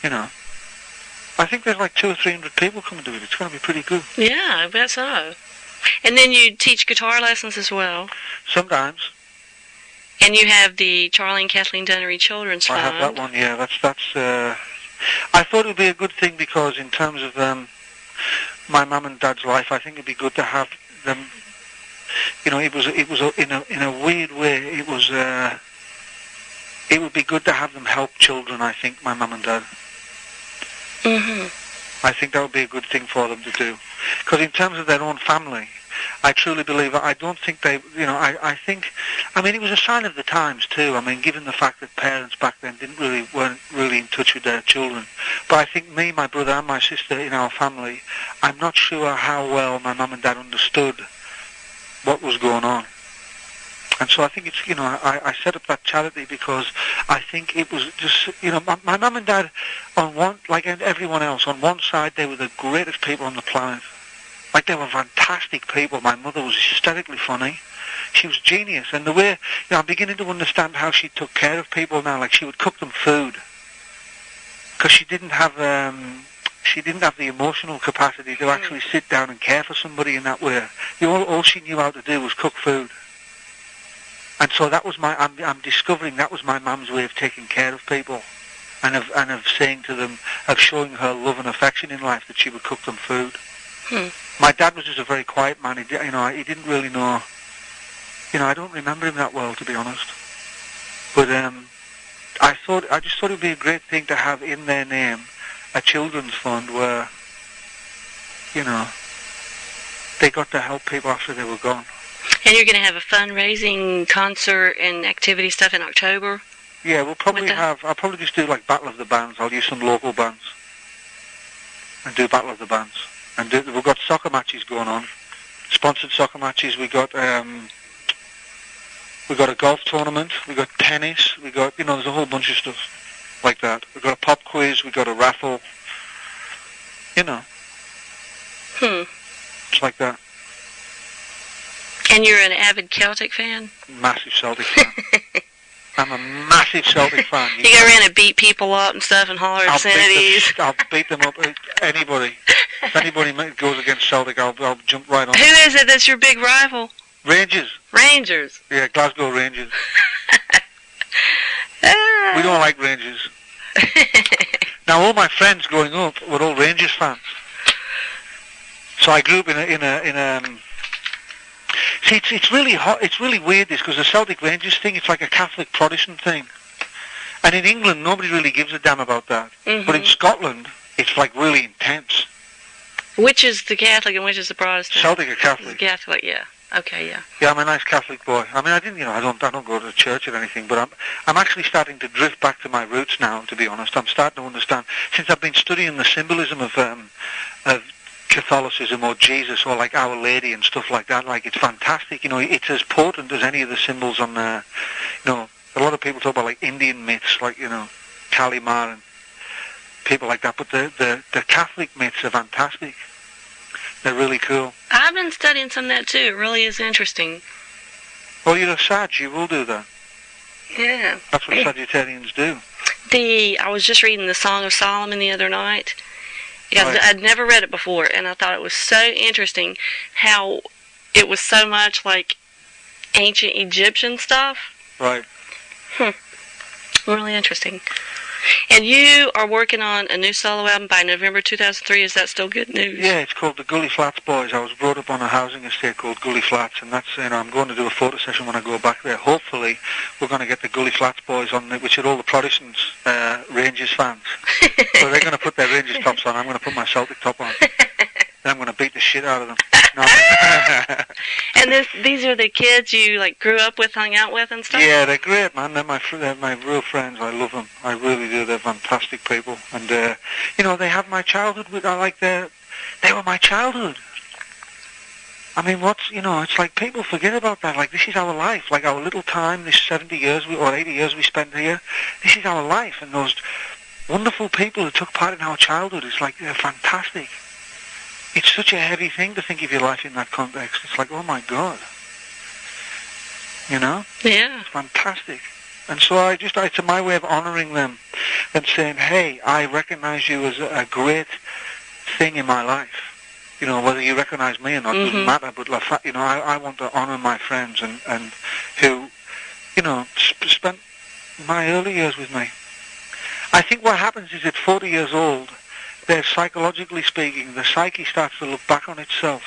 I think there's like 200 or 300 people coming to it. It's going to be pretty good. Yeah, I bet so. And then you teach guitar lessons as well? Sometimes. And you have the Charlie and Kathleen Dunnery Children's Fund? I have that one, yeah. That's. I thought it would be a good thing because in terms of my mum and dad's life, I think it'd be good to have them. It was in a weird way. It would be good to have them help children. I think my mum and dad. I think that would be a good thing for them to do, because in terms of their own family, I truly believe. I don't think they. I think. I mean, it was a sign of the times too. I mean, given the fact that parents back then weren't really in touch with their children. But I think me, my brother, and my sister in our family, I'm not sure how well my mum and dad understood what was going on. And so I think it's, I set up that charity because I think it was just, my mum and dad, on one, like everyone else, on one side they were the greatest people on the planet. Like, they were fantastic people. My mother was hysterically funny. She was genius. And the way, I'm beginning to understand how she took care of people now. Like, she would cook them food. Because she didn't have the emotional capacity to actually sit down and care for somebody in that way. All she knew how to do was cook food. And so that was I'm discovering that was my mum's way of taking care of people. and of saying to them, of showing her love and affection in life, that she would cook them food. My dad was just a very quiet man. He didn't really know. I don't remember him that well, to be honest. But I just thought it would be a great thing to have in their name a children's fund where, they got to help people after they were gone. And you're going to have a fundraising concert and activity stuff in October? Yeah, I'll probably just do like Battle of the Bands. I'll use some local bands and do Battle of the Bands. And we've got soccer matches going on, sponsored soccer matches. We got a golf tournament. We got tennis. We got there's a whole bunch of stuff like that. We got a pop quiz. We got a raffle. It's like that. And you're an avid Celtic fan? Massive Celtic fan. I'm a massive Celtic fan. You go around and beat people up and stuff and holler obscenities? I'll beat them up. Anybody. If anybody goes against Celtic, I'll jump right on. Who is it that's your big rival? Rangers. Rangers? Yeah, Glasgow Rangers. We don't like Rangers. Now, all my friends growing up were all Rangers fans. So I grew up in a see, it's really hot. It's really weird, this, because the Celtic Rangers thing, it's like a Catholic Protestant thing. And in England, nobody really gives a damn about that. But in Scotland, it's like really intense. Which is the Catholic and which is the Protestant? Celtic are Catholic. Catholic, yeah. Okay, yeah. Yeah, I'm a nice Catholic boy. I mean, I don't go to the church or anything, but I'm actually starting to drift back to my roots now, to be honest. I'm starting to understand, since I've been studying the symbolism of Catholicism or Jesus or like Our Lady and stuff like that. Like, it's fantastic. It's as potent as any of the symbols on there. A lot of people talk about like Indian myths, like, Kalimar and people like that. But the Catholic myths are fantastic. They're really cool. I've been studying some of that too. It really is interesting. Well, you're a Sag. You will do that. Yeah. That's what Sagittarians do. I was just reading the Song of Solomon the other night. Yeah, right. I'd never read it before, and I thought it was so interesting how it was so much like ancient Egyptian stuff. Right. Really interesting. And you are working on a new solo album by November 2003. Is that still good news? Yeah, it's called the Gully Flats Boys. I was brought up on a housing estate called Gully Flats, and that's, I'm going to do a photo session when I go back there. Hopefully, we're going to get the Gully Flats Boys on, which are all the Protestants, Rangers fans. So they're going to put their Rangers tops on. I'm going to put my Celtic top on. Then I'm going to beat the shit out of them. No. And these are the kids you like grew up with, hung out with, and stuff. Yeah, they're great, man. They're my real friends. I love them. I really do. They're fantastic people, and they have my childhood with. They were my childhood. I mean, it's like people forget about that. Like, this is our life. Like, our little time, this 70 years or 80 years we spent here. This is our life, and those wonderful people who took part in our childhood. It's like they're fantastic. It's such a heavy thing to think of your life in that context. It's like, oh my God. Yeah. It's fantastic. And so it's my way of honouring them and saying, hey, I recognise you as a great thing in my life. Whether you recognise me or not doesn't matter, but I want to honour my friends and who, spent my early years with me. I think what happens is at 40 years old, psychologically speaking, the psyche starts to look back on itself.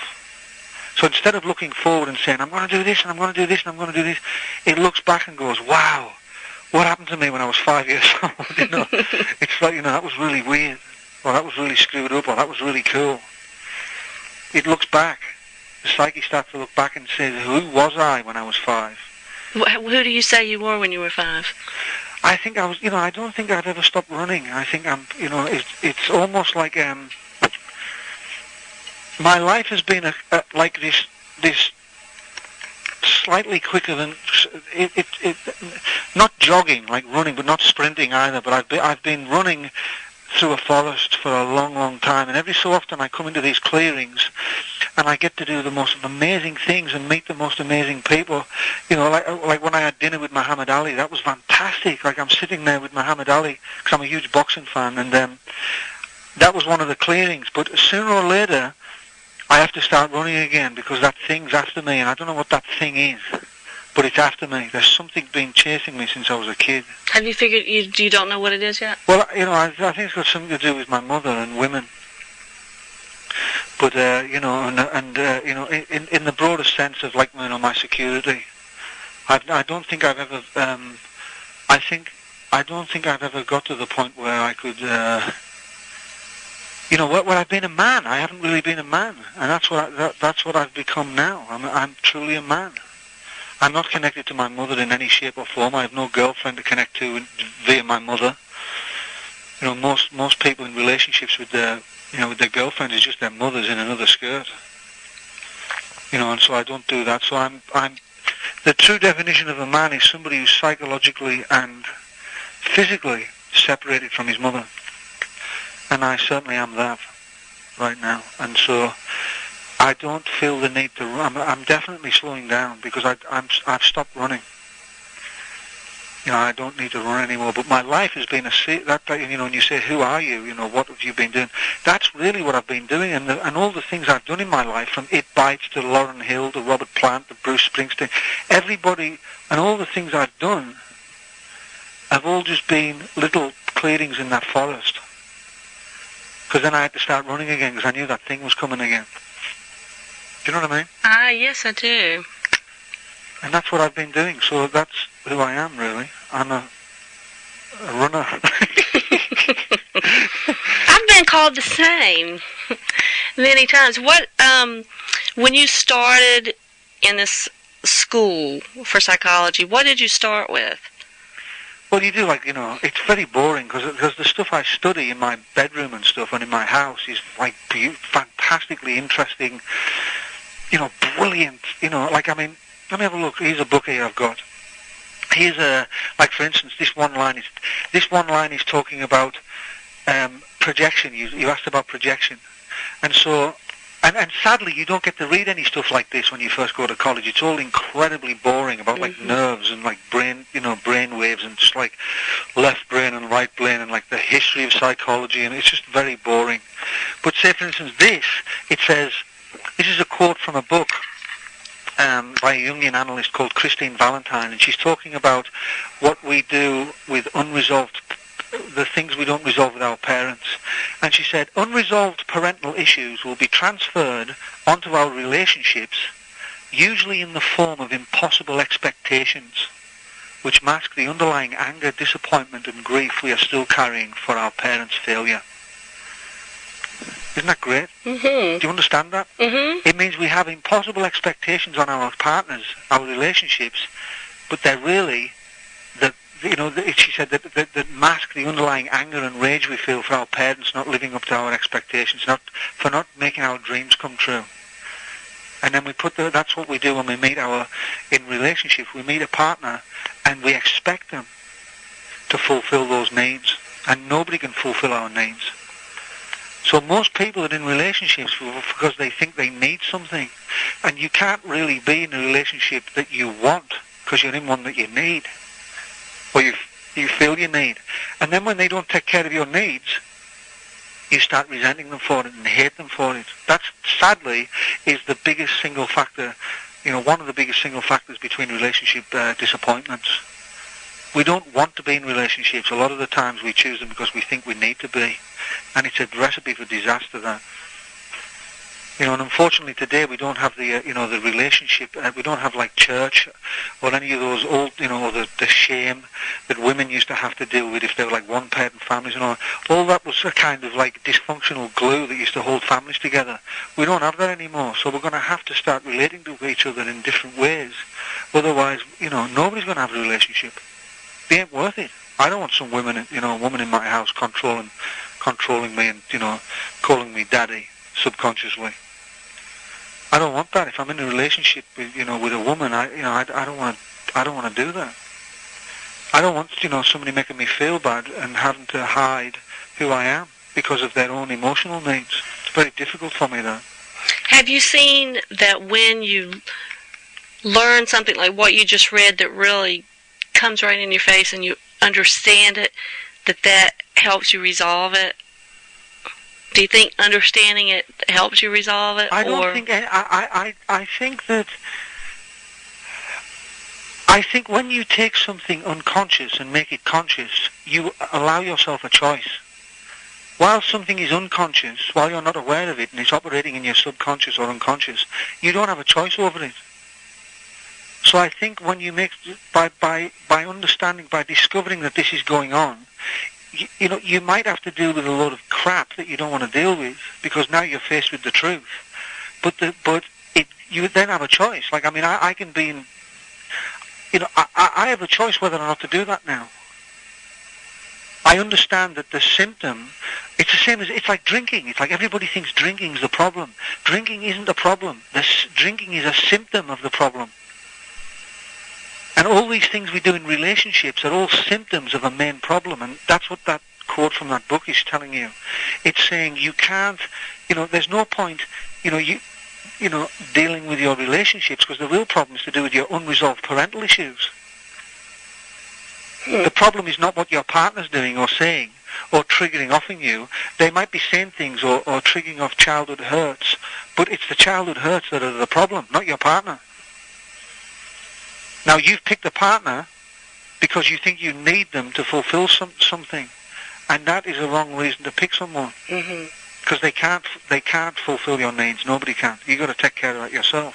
So instead of looking forward and saying, I'm going to do this, and I'm going to do this, and I'm going to do this, it looks back and goes, wow, what happened to me when I was 5 years old? It's like, that was really weird, or that was really screwed up, or that was really cool. It looks back. The psyche starts to look back and says, who was I when I was 5? Who do you say you were when you were 5? I think I was, I don't think I've ever stopped running. I think I'm, it's almost like, my life has been like this slightly quicker than, not jogging, like running, but not sprinting either, but I've been running through a forest for a long, long time, and every so often I come into these clearings, and I get to do the most amazing things and meet the most amazing people. Like when I had dinner with Muhammad Ali, that was fantastic. Like, I'm sitting there with Muhammad Ali, because I'm a huge boxing fan, and that was one of the clearings. But sooner or later, I have to start running again, because that thing's after me, and I don't know what that thing is. but it's after me. There's something been chasing me since I was a kid. Have you figured you don't know what it is yet? Well, I think it's got something to do with my mother and women. But in the broader sense of like my security, I don't think I've ever. I don't think I've ever got to the point where I could. Where I've been a man. I haven't really been a man, and that's what I've become now. I'm truly a man. I'm not connected to my mother in any shape or form. I have no girlfriend to connect to via my mother. Most people in relationships with their girlfriends is just their mothers in another skirt. And so I don't do that. So I'm the true definition of a man is somebody who's psychologically and physically separated from his mother. And I certainly am that right now. And so I don't feel the need to run. I'm definitely slowing down because I've stopped running. I don't need to run anymore. But my life has been when you say, who are you? What have you been doing? That's really what I've been doing. And all the things I've done in my life, from It Bites to Lauryn Hill to Robert Plant to Bruce Springsteen, everybody and all the things I've done have all just been little clearings in that forest. Because then I had to start running again because I knew that thing was coming again. Do you know what I mean? Yes, I do. And that's what I've been doing. So that's who I am, really. I'm a runner. I've been called the same many times. What, when you started in this school for psychology, what did you start with? Well, you do, it's very boring because the stuff I study in my bedroom and stuff and in my house is, fantastically interesting, brilliant, let me have a look. Here's a book here I've got. Here's for instance, this one line is talking about projection. You asked about projection. And so, and sadly, you don't get to read any stuff like this when you first go to college. It's all incredibly boring about nerves and brain waves and just left brain and right brain and the history of psychology, and it's just very boring. But say, for instance, it says, this is a quote from a book by a Jungian analyst called Christine Valentine, and she's talking about what we do with the things we don't resolve with our parents. And she said, unresolved parental issues will be transferred onto our relationships, usually in the form of impossible expectations, which mask the underlying anger, disappointment and grief we are still carrying for our parents' failure. Isn't that great? Mm-hmm. Do you understand that? Mm-hmm. It means we have impossible expectations on our partners, our relationships, but they're really she said that mask the underlying anger and rage we feel for our parents not living up to our expectations, for not making our dreams come true. And then that's what we do when we meet in relationships. We meet a partner and we expect them to fulfill those needs, and nobody can fulfill our needs. So most people are in relationships because they think they need something, and you can't really be in a relationship that you want because you're in one that you need, or you feel you need. And then when they don't take care of your needs, you start resenting them for it and hate them for it. That, sadly, is the biggest single factor, one of the biggest single factors between relationship disappointments. We don't want to be in relationships. A lot of the times we choose them because we think we need to be. And it's a recipe for disaster, that. And unfortunately today we don't have the relationship, we don't have church or any of those old, or the shame that women used to have to deal with if they were one-parent families and all. All that was a kind of dysfunctional glue that used to hold families together. We don't have that anymore, so we're going to have to start relating to each other in different ways. Otherwise, nobody's going to have a relationship. They ain't worth it. I don't want some woman, a woman in my house controlling me and, calling me daddy subconsciously. I don't want that. If I'm in a relationship with a woman, I don't want to do that. I don't want, somebody making me feel bad and having to hide who I am because of their own emotional needs. It's very difficult for me, that. Have you seen that when you learn something like what you just read that really comes right in your face and you understand it, that helps you resolve it? Do you think understanding it helps you resolve it? I don't think. I think that I think when you take something unconscious and make it conscious, you allow yourself a choice. While something is unconscious, while you're not aware of it and it's operating in your subconscious or unconscious, you don't have a choice over it. So I think when you make, by understanding, by discovering that this is going on, you know, you might have to deal with a lot of crap that you don't want to deal with, because now you're faced with the truth. But you then have a choice. Like, I mean, I can be in, you know, I have a choice whether or not to do that now. I understand that the symptom, it's the same as, it's like drinking. It's like everybody thinks drinking is the problem. Drinking isn't the problem. Drinking is a symptom of the problem. And all these things we do in relationships are all symptoms of a main problem. And that's what that quote from that book is telling you. It's saying you can't, you know, there's no point, you know, dealing with your relationships, because the real problem is to do with your unresolved parental issues. The problem is not what your partner's doing or saying or triggering off in you. They might be saying things or triggering off childhood hurts, but it's the childhood hurts that are the problem, not your partner. Now, you've picked a partner because you think you need them to fulfill something, and that is a wrong reason to pick someone. Because they can't fulfill your needs. Nobody can. You've got to take care of that yourself.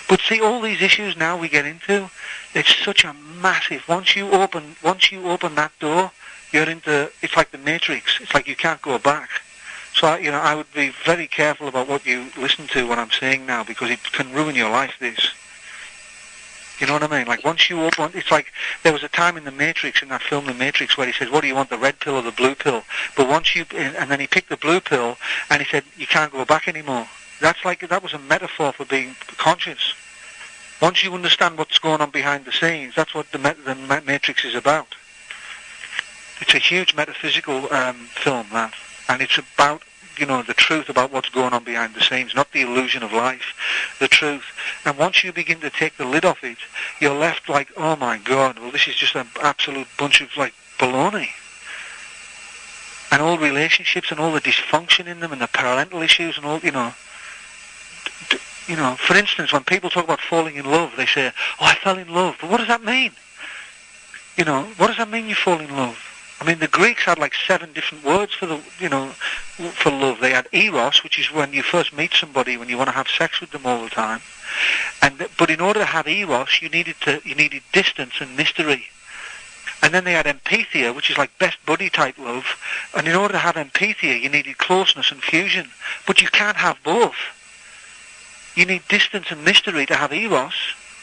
But see, all these issues now we get into, it's such a massive. Once you open that door, you're into. It's like the Matrix. It's like you can't go back. So I would be very careful about what you listen to when I'm saying now, because it can ruin your life. This. You know what I mean? Like, once you open, it's like there was a time in the Matrix, in that film The Matrix, where he says, what do you want, the red pill or the blue pill? But once you, and then he picked the blue pill, and he said, you can't go back anymore. That was a metaphor for being conscious. Once you understand what's going on behind the scenes, that's what the Matrix is about. It's a huge metaphysical film, that. And it's about, you know, the truth about what's going on behind the scenes, not the illusion of life, the truth. And once you begin to take the lid off it, you're left like, oh my God, well, this is just an absolute bunch of, like, baloney. And all relationships and all the dysfunction in them and the parental issues and all, you know, for instance, when people talk about falling in love, they say, oh, I fell in love. But what does that mean? You know, what does that mean, you fall in love? I mean, the Greeks had like 7 different words for for love. They had eros, which is when you first meet somebody, when you want to have sex with them all the time. But in order to have eros, you needed distance and mystery. And then they had empathia, which is like best buddy type love. And in order to have empathia, you needed closeness and fusion. But you can't have both. You need distance and mystery to have eros,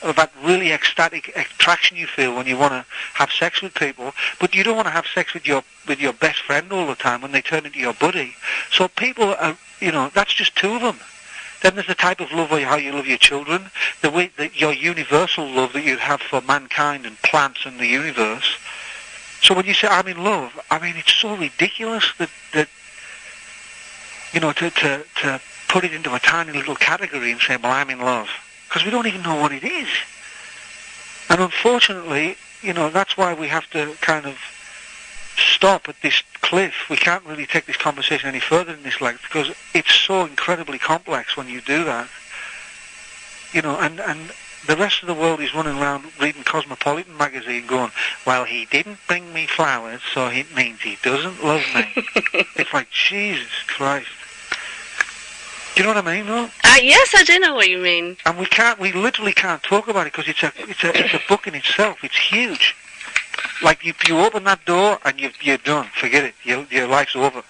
or that really ecstatic attraction you feel when you want to have sex with people. But you don't want to have sex with your best friend all the time when they turn into your buddy. So people are, you know, that's just 2 of them. Then there's the type of love, how you love your children, the way that your universal love that you have for mankind and plants and the universe. So when you say I'm in love, I mean, it's so ridiculous that you know, to put it into a tiny little category and say, well, I'm in love, because we don't even know what it is. And unfortunately, you know, that's why we have to kind of stop at this cliff. We can't really take this conversation any further in this length, because it's so incredibly complex when you do that. You know, and the rest of the world is running around reading Cosmopolitan magazine going, well, he didn't bring me flowers, so it means he doesn't love me. It's like, Jesus Christ. Do you know what I mean, no? Yes, I do know what you mean. And we literally can't talk about it, because it's a book in itself. It's huge. Like, you open that door and you're done. Forget it. Your life's over.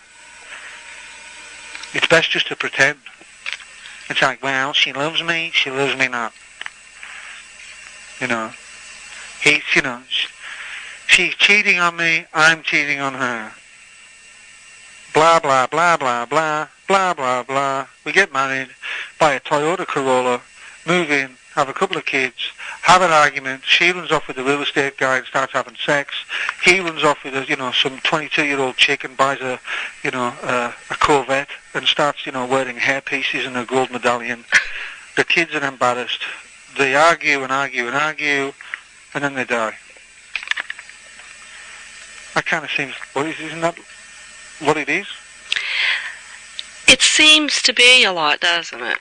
It's best just to pretend. It's like, well, she loves me not. You know, she's cheating on me, I'm cheating on her. Blah, blah, blah, blah, blah. Blah, blah, blah. We get married, buy a Toyota Corolla, move in, have a couple of kids, have an argument. She runs off with the real estate guy and starts having sex. He runs off with some 22-year-old chick and buys a Corvette and starts, wearing hair pieces and a gold medallion. The kids are embarrassed. They argue and argue and argue, and then they die. That kind of seems, isn't that what it is? It seems to be a lot, doesn't it?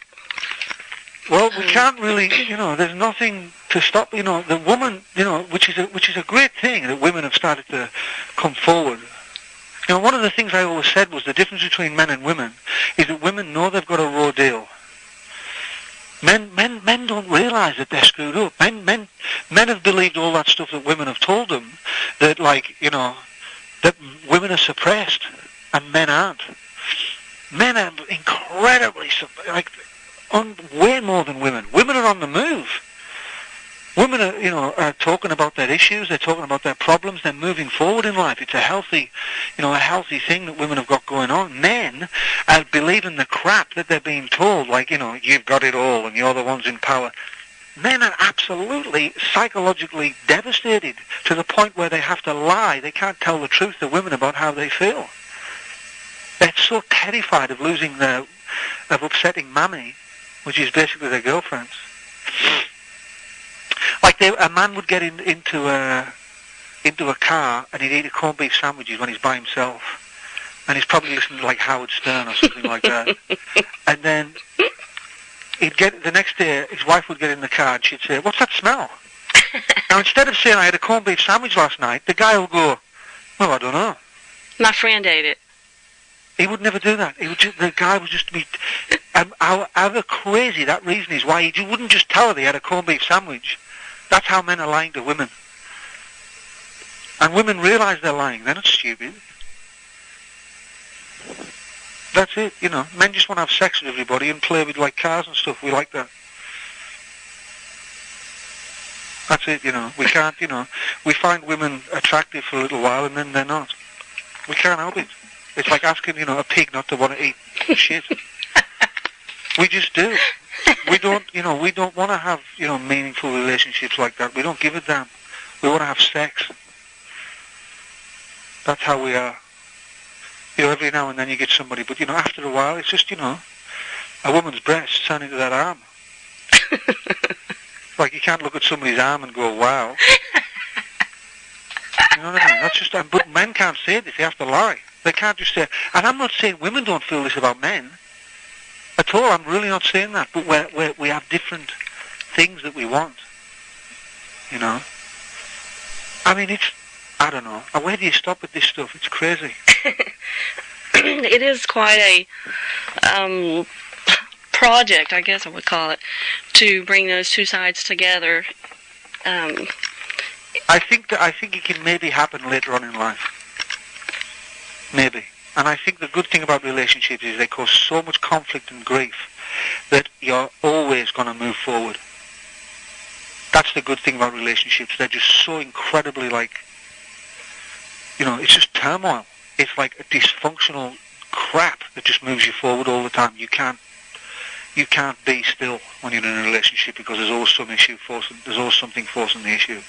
Well, we can't really, there's nothing to stop, the woman, which is a great thing that women have started to come forward. One of the things I always said was the difference between men and women is that women know they've got a raw deal. Men don't realise that they're screwed up. Men have believed all that stuff that women have told them, that that women are suppressed and men aren't. Men are incredibly way more than women. Women are on the move. Women are talking about their issues. They're talking about their problems. They're moving forward in life. It's a healthy thing that women have got going on. Men are believing the crap that they're being told, you've got it all and you're the ones in power. Men are absolutely psychologically devastated to the point where they have to lie. They can't tell the truth to women about how they feel. They're so terrified of of upsetting mammy, which is basically their girlfriends. A man would get into a car and he'd eat a corned beef sandwiches when he's by himself, and he's probably listening to Howard Stern or something like that. And then the next day, his wife would get in the car and she'd say, "What's that smell?" Now instead of saying, "I had a corned beef sandwich last night," the guy will go, "Well, I don't know. My friend ate it." He would never do that. The guy would just be, however crazy that reason is why he wouldn't just tell her they had a corned beef sandwich. That's how men are lying to women. And women realise they're lying. They're not stupid. That's it, Men just want to have sex with everybody and play with cars and stuff. We like that. That's it, We can't, we find women attractive for a little while and then they're not. We can't help it. It's like asking, a pig not to want to eat shit. We just do. We don't want to have, meaningful relationships like that. We don't give a damn. We want to have sex. That's how we are. Every now and then you get somebody, but, after a while, it's just, a woman's breast turn into that arm. You can't look at somebody's arm and go, wow. You know what I mean? That's just, but men can't say this. They have to lie. They can't just say, and I'm not saying women don't feel this about men at all. I'm really not saying that. But we have different things that we want. I mean, I don't know. Where do you stop with this stuff? It's crazy. It is quite a project, I guess I would call it, to bring those two sides together. I think it can maybe happen later on in life. Maybe. And I think the good thing about relationships is they cause so much conflict and grief that you're always going to move forward. That's the good thing about relationships. They're just so incredibly it's just turmoil. It's like a dysfunctional crap that just moves you forward all the time. You can't be still when you're in a relationship because there's always some issue forcing. There's always something forcing the issue.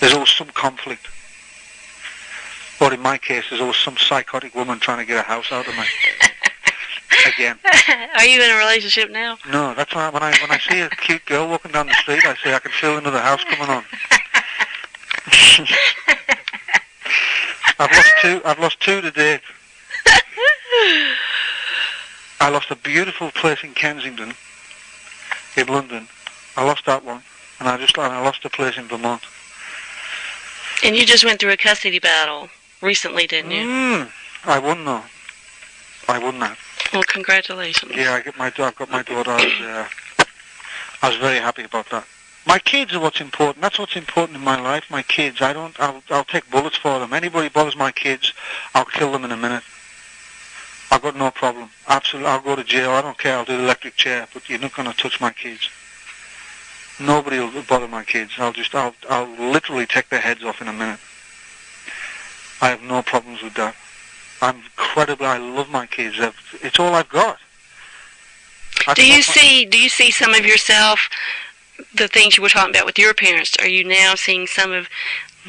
There's always some conflict. Or in my case, there's always some psychotic woman trying to get a house out of me. Again. Are you in a relationship now? No, that's why when I see a cute girl walking down the street, I say I can feel another house coming on. I've lost two today. I lost a beautiful place in Kensington, in London. I lost that one, and I lost a place in Vermont. And you just went through a custody battle recently, didn't you? I won though. I won that. Well, congratulations. Yeah, I've got my daughter. I was very happy about that. My kids are what's important. That's what's important in my life. My kids. I'll take bullets for them. Anybody bothers my kids, I'll kill them in a minute. I've got no problem. Absolutely, I'll go to jail. I don't care. I'll do the electric chair, but you're not going to touch my kids. Nobody will bother my kids. I'll literally take their heads off in a minute. I have no problems with that. I love my kids. It's all I've got. Do you see some of yourself, the things you were talking about with your parents? Are you now seeing some of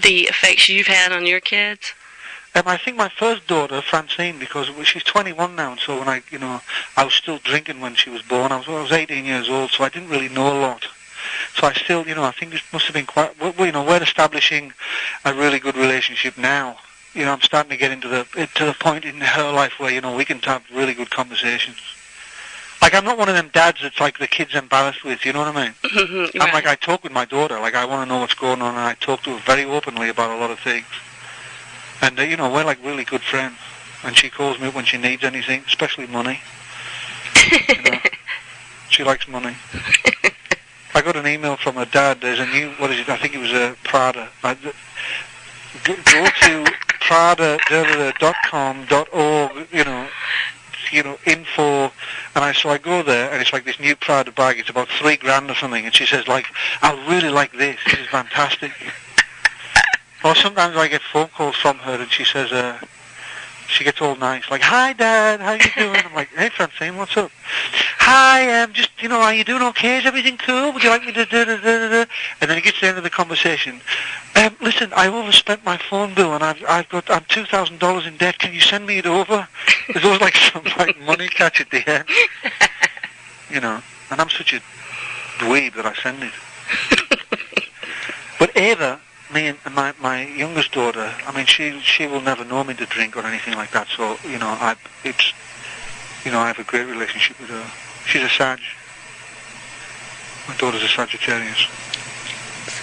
the effects you've had on your kids? I think my first daughter, Francine, because she's 21 now, and so when I was still drinking when she was born. I was 18 years old, so I didn't really know a lot. So I still, I think this must have been quite, we're establishing a really good relationship now. I'm starting to get into the point in her life where, we can have really good conversations. Like, I'm not one of them dads that's like the kid's embarrassed with, you know what I mean? Mm-hmm, I'm like, I talk with my daughter, like, I want to know what's going on, and I talk to her very openly about a lot of things. And, you know, we're like really good friends. And she calls me up when she needs anything, especially money. You know, she likes money. I got an email from her dad. There's a new, what is it? I think it was a Prada. Go to prada.com.org, info, and so I go there, and it's like this new Prada bag. It's about $3,000 or something, and she says, like, I really like this. This is fantastic. Or sometimes I get phone calls from her, and she says, she gets all nice, like, hi, Dad, how you doing? I'm like, hey, Francine, what's up? Hi, just, are you doing okay? Is everything cool? Would you like me to da-da-da-da-da? And then it gets to the end of the conversation. Listen, I overspent my phone bill, and I'm $2,000 in debt. Can you send me it over? There's always like some money catch at the end, And I'm such a dweeb that I send it. But Ava, me and my youngest daughter, I mean, she will never know me to drink or anything like that. So I have a great relationship with her. She's a Sag. My daughter's a Sagittarius.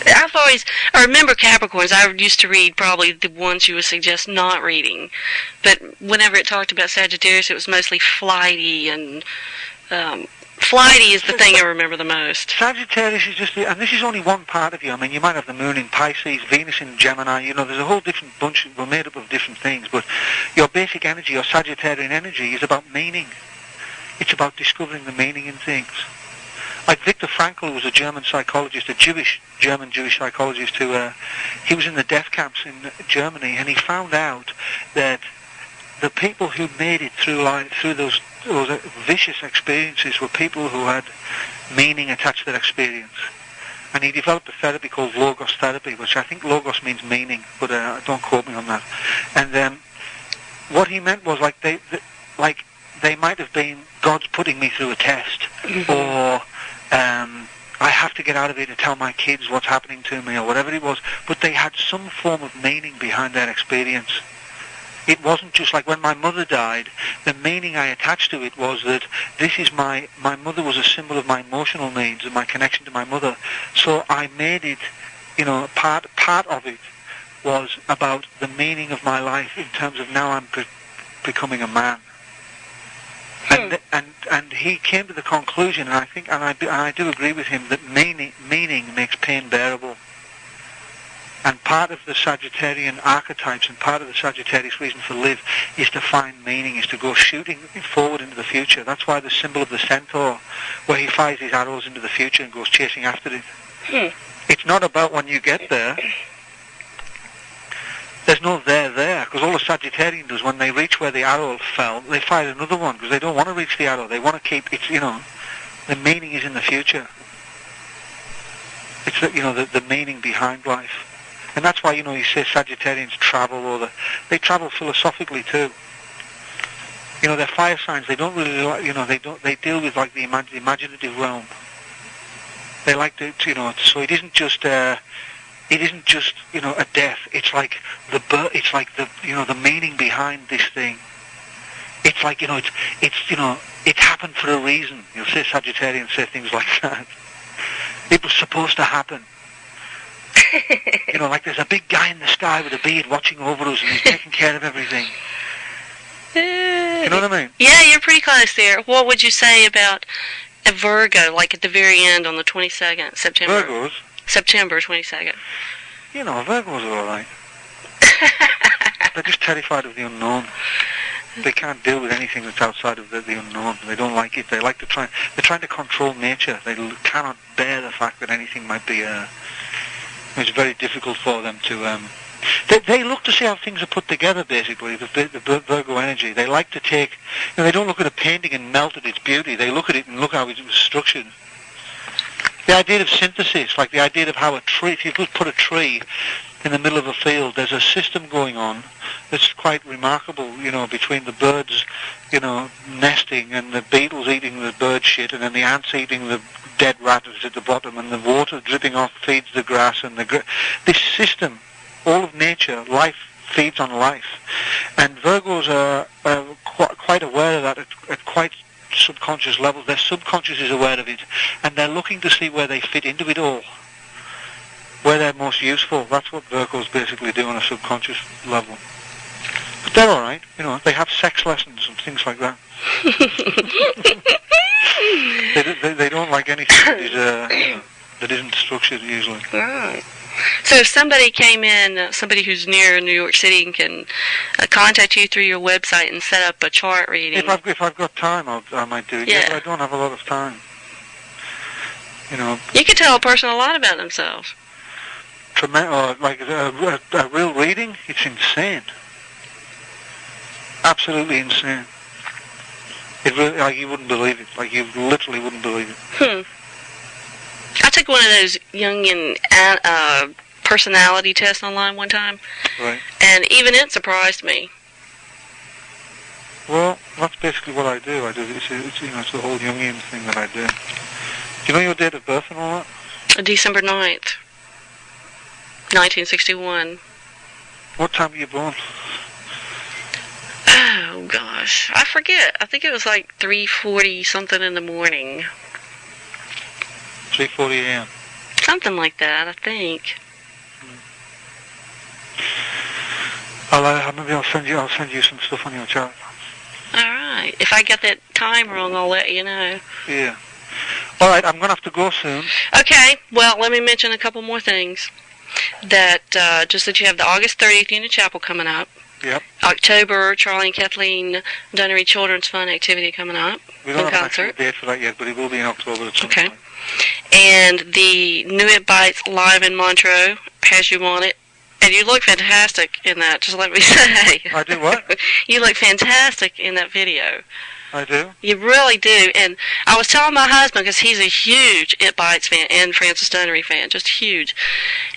I remember Capricorns. I used to read probably the ones you would suggest not reading, but whenever it talked about Sagittarius, it was mostly flighty, and flighty is the thing I remember the most. Sagittarius is just, and this is only one part of you. I mean, you might have the moon in Pisces, Venus in Gemini. There's a whole different bunch. We're made up of different things, but your basic energy, your Sagittarian energy, is about meaning. It's about discovering the meaning in things. Like Viktor Frankl, who was a German psychologist, German Jewish psychologist, he was in the death camps in Germany, and he found out that the people who made it through life, through those vicious experiences, were people who had meaning attached to their experience. And he developed a therapy called Logos therapy, which I think Logos means meaning, but don't quote me on that. And what he meant was like they might have been God's putting me through a test, or I have to get out of here to tell my kids what's happening to me, or whatever it was, but they had some form of meaning behind their experience. It wasn't just like when my mother died, the meaning I attached to it was that this is my mother was a symbol of my emotional needs and my connection to my mother. So I made it, part of it was about the meaning of my life in terms of now I'm becoming a man. And he came to the conclusion, and I do agree with him, that meaning makes pain bearable. And part of the Sagittarian archetypes and part of the Sagittarius reason for live is to find meaning, is to go shooting forward into the future. That's why the symbol of the centaur, where he fires his arrows into the future and goes chasing after it. It's not about when you get there. There's no there, because all a Sagittarian does, when they reach where the arrow fell, they fire another one, because they don't want to reach the arrow. They want to keep, the meaning is in the future. It's the meaning behind life. And that's why, you say Sagittarians travel, or they travel philosophically too. They're fire signs. They don't really, they deal with like the imaginative realm. They like to, so it isn't just a death. It's like the meaning behind this thing. It's like, it happened for a reason. You'll say Sagittarians say things like that. It was supposed to happen. Like there's a big guy in the sky with a beard watching over us, and he's taking care of everything. You know what I mean? Yeah, you're pretty close there. What would you say about a Virgo, like at the very end on the 22nd, September? Virgos? September 22nd. Virgos are alright. They're just terrified of the unknown. They can't deal with anything that's outside of the unknown. They don't like it. They're trying to control nature. They cannot bear the fact that anything might be it's very difficult for them to they look to see how things are put together, basically, the Virgo energy. They like to take, they don't look at a painting and melt at its beauty. They look at it and look how it was structured. The idea of synthesis, like the idea of how a tree, if you put a tree in the middle of a field, there's a system going on that's quite remarkable, between the birds, nesting, and the beetles eating the bird shit, and then the ants eating the dead rattles at the bottom, and the water dripping off feeds the grass, and this system, all of nature, life feeds on life. And Virgos are quite aware of that at quite subconscious level. Their subconscious is aware of it, and they're looking to see where they fit into it all, where they're most useful. That's what Virgos basically do on a subconscious level. But they're all right, you know. They have sex lessons and things like that. they don't like anything that is, you know, that isn't structured usually. Right. So if somebody came in, somebody who's near New York City and can contact you through your website and set up a chart reading. If I've got time, I might do it. Yeah. But I don't have a lot of time. You know. You can tell a person a lot about themselves. Like a real reading, it's insane. Absolutely insane. It really, like, you wouldn't believe it. Like, you literally wouldn't believe it. I took one of those Jungian personality tests online one time. Right. And even it surprised me. Well, that's basically what I do. It's you know, it's the whole Jungian thing that I do. Do you know your date of birth and all that? December 9th, 1961. What time were you born? Oh, gosh. I forget. I think it was like 3:40 something in the morning. 3:40 a.m. Something like that, I think. Maybe I'll send you some stuff on your chart. All right. If I get that time wrong, I'll let you know. Yeah. All right, I'm going to have to go soon. Okay. Well, let me mention a couple more things. That just that you have the August 30th Unit Chapel coming up. Yep. October, Charlie and Kathleen Dunnery Children's Fun Activity coming up. We don't have an actual date for that yet, but it will be in October at some point. And the New It Bites live in Montreux has you on it. And you look fantastic in that, just let me say. I do what? You look fantastic in that video. I do? You really do. And I was telling my husband, because he's a huge It Bites fan and Francis Dunnery fan, just huge.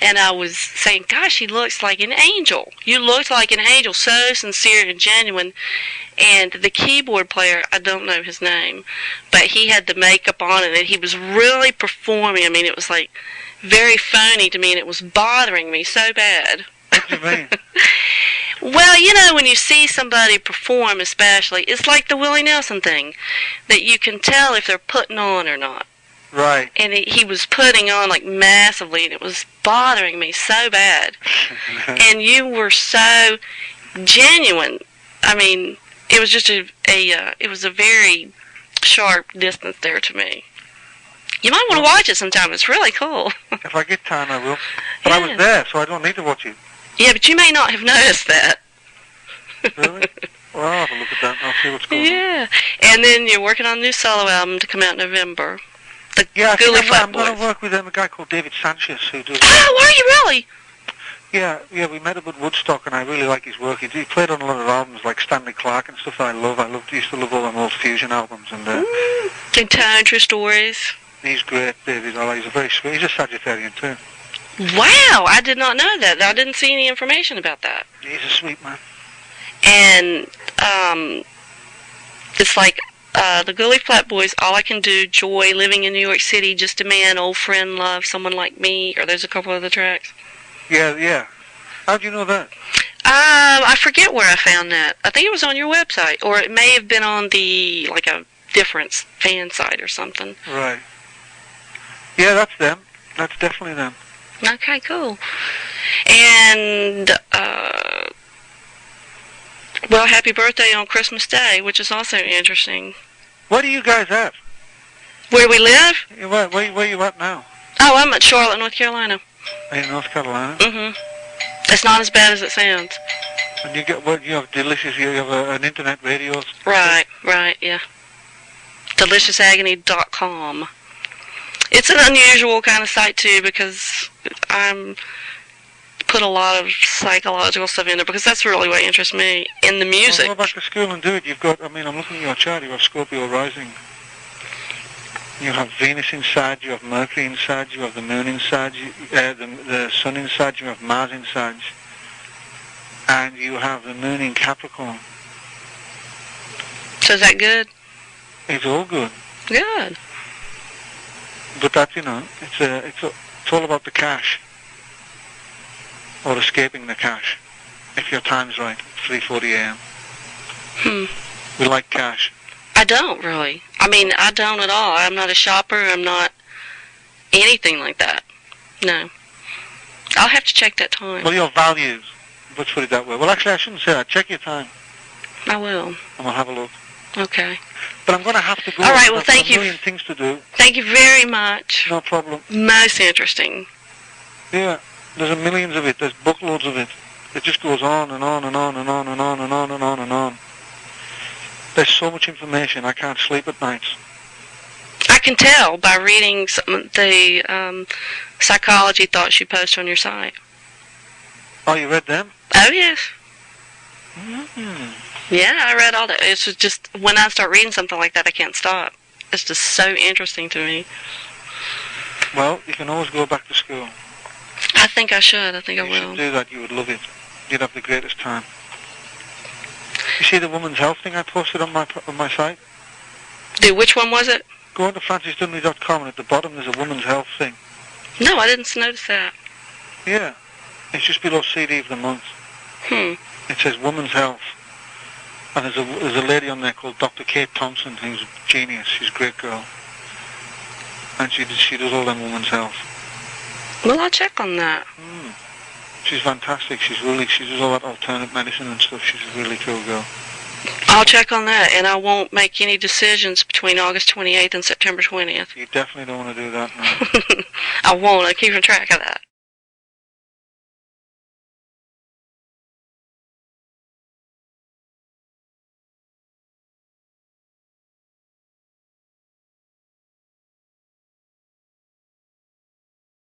And I was saying, gosh, he looks like an angel. You looked like an angel, so sincere and genuine. And the keyboard player, I don't know his name, but he had the makeup on and he was really performing. I mean, it was like very phony to me, and it was bothering me so bad. What do you mean? Well, you know, when you see somebody perform especially, it's like the Willie Nelson thing, that you can tell if they're putting on or not. Right. And he was putting on, like, massively, and it was bothering me so bad. And you were so genuine. I mean, it was just it was a very sharp distance there to me. You might want to watch it sometime. It's really cool. If I get time, I will. But I was there, so I don't need to watch it. Yeah, but you may not have noticed that. Really? Well, I'll have a look at that and I'll see what's going on. Yeah. And then you're working on a new solo album to come out in November. The Yeah, I'm Boys. going to work with a guy called David Sanchez who does... Oh, are you really? Yeah, we met up at Woodstock and I really like his work. He played on a lot of albums like Stanley Clarke and stuff that I love. Used to love all them old fusion albums. And And Time True Stories. He's great, David. He's a very sweet... He's a Sagittarian too. Wow, I did not know that. I didn't see any information about that. He's a sweet man. And it's like the Gully Flat Boys, All I Can Do, Joy, Living in New York City, Just a Man, Old Friend, Love, Someone Like Me, or there's a couple other tracks. Yeah. How'd you know that? I forget where I found that. I think it was on your website, or it may have been on the, like, a Difference fan site or something. Right. Yeah, that's them. That's definitely them. Okay, cool. And, well, happy birthday on Christmas Day, which is also interesting. Where do you guys at? Where we live? Where you at now? Oh, I'm at Charlotte, North Carolina. In North Carolina? Mm-hmm. It's not as bad as it sounds. And you have delicious, you have an internet radio? Right, yeah. DeliciousAgony.com. It's an unusual kind of site, too, because I'm put a lot of psychological stuff in there, because that's really what interests me in the music. Well, go back to school and do it. You've got, I'm looking at your chart, you have Scorpio rising. You have Venus inside, you have Mercury inside, you have the Moon inside, the Sun inside, you have Mars inside, and you have the Moon in Capricorn. So is that good? It's all good. Good. But that, it's all about the cash, or escaping the cash, if your time's right, 3:40 a.m. We like cash. I don't really. I mean, I don't at all. I'm not a shopper. I'm not anything like that. No. I'll have to check that time. Well, your values. Let's put it that way. Well, actually, I shouldn't say that. Check your time. I will. And we'll have a look. Okay. But I'm going to have to go. All right, well, I've got thank you. a million things to do. Thank you very much. No problem. Most interesting. Yeah. There's a millions of it. There's bookloads of it. It just goes on and on and on and on and on and on and on and on. There's so much information. I can't sleep at nights. I can tell by reading the psychology thoughts you post on your site. Oh, you read them? Oh, yes. Mm-hmm. Yeah, I read all that. It's just, when I start reading something like that, I can't stop. It's just so interesting to me. Well, you can always go back to school. I think I should. I think I will. You should do that. You would love it. You'd have the greatest time. You see the women's health thing I posted on my site? Which one was it? Go on to francisdunnery.com and at the bottom there's a women's health thing. No, I didn't notice that. Yeah. It's just below CD of the month. It says women's health. And there's a lady on there called Dr. Kate Thompson who's a genius. She's a great girl. And she does all them women's health. Well, I'll check on that. She's fantastic. She does all that alternate medicine and stuff. She's a really cool girl. I'll check on that, and I won't make any decisions between August 28th and September 20th. You definitely don't want to do that now. I won't. I'm keeping track of that.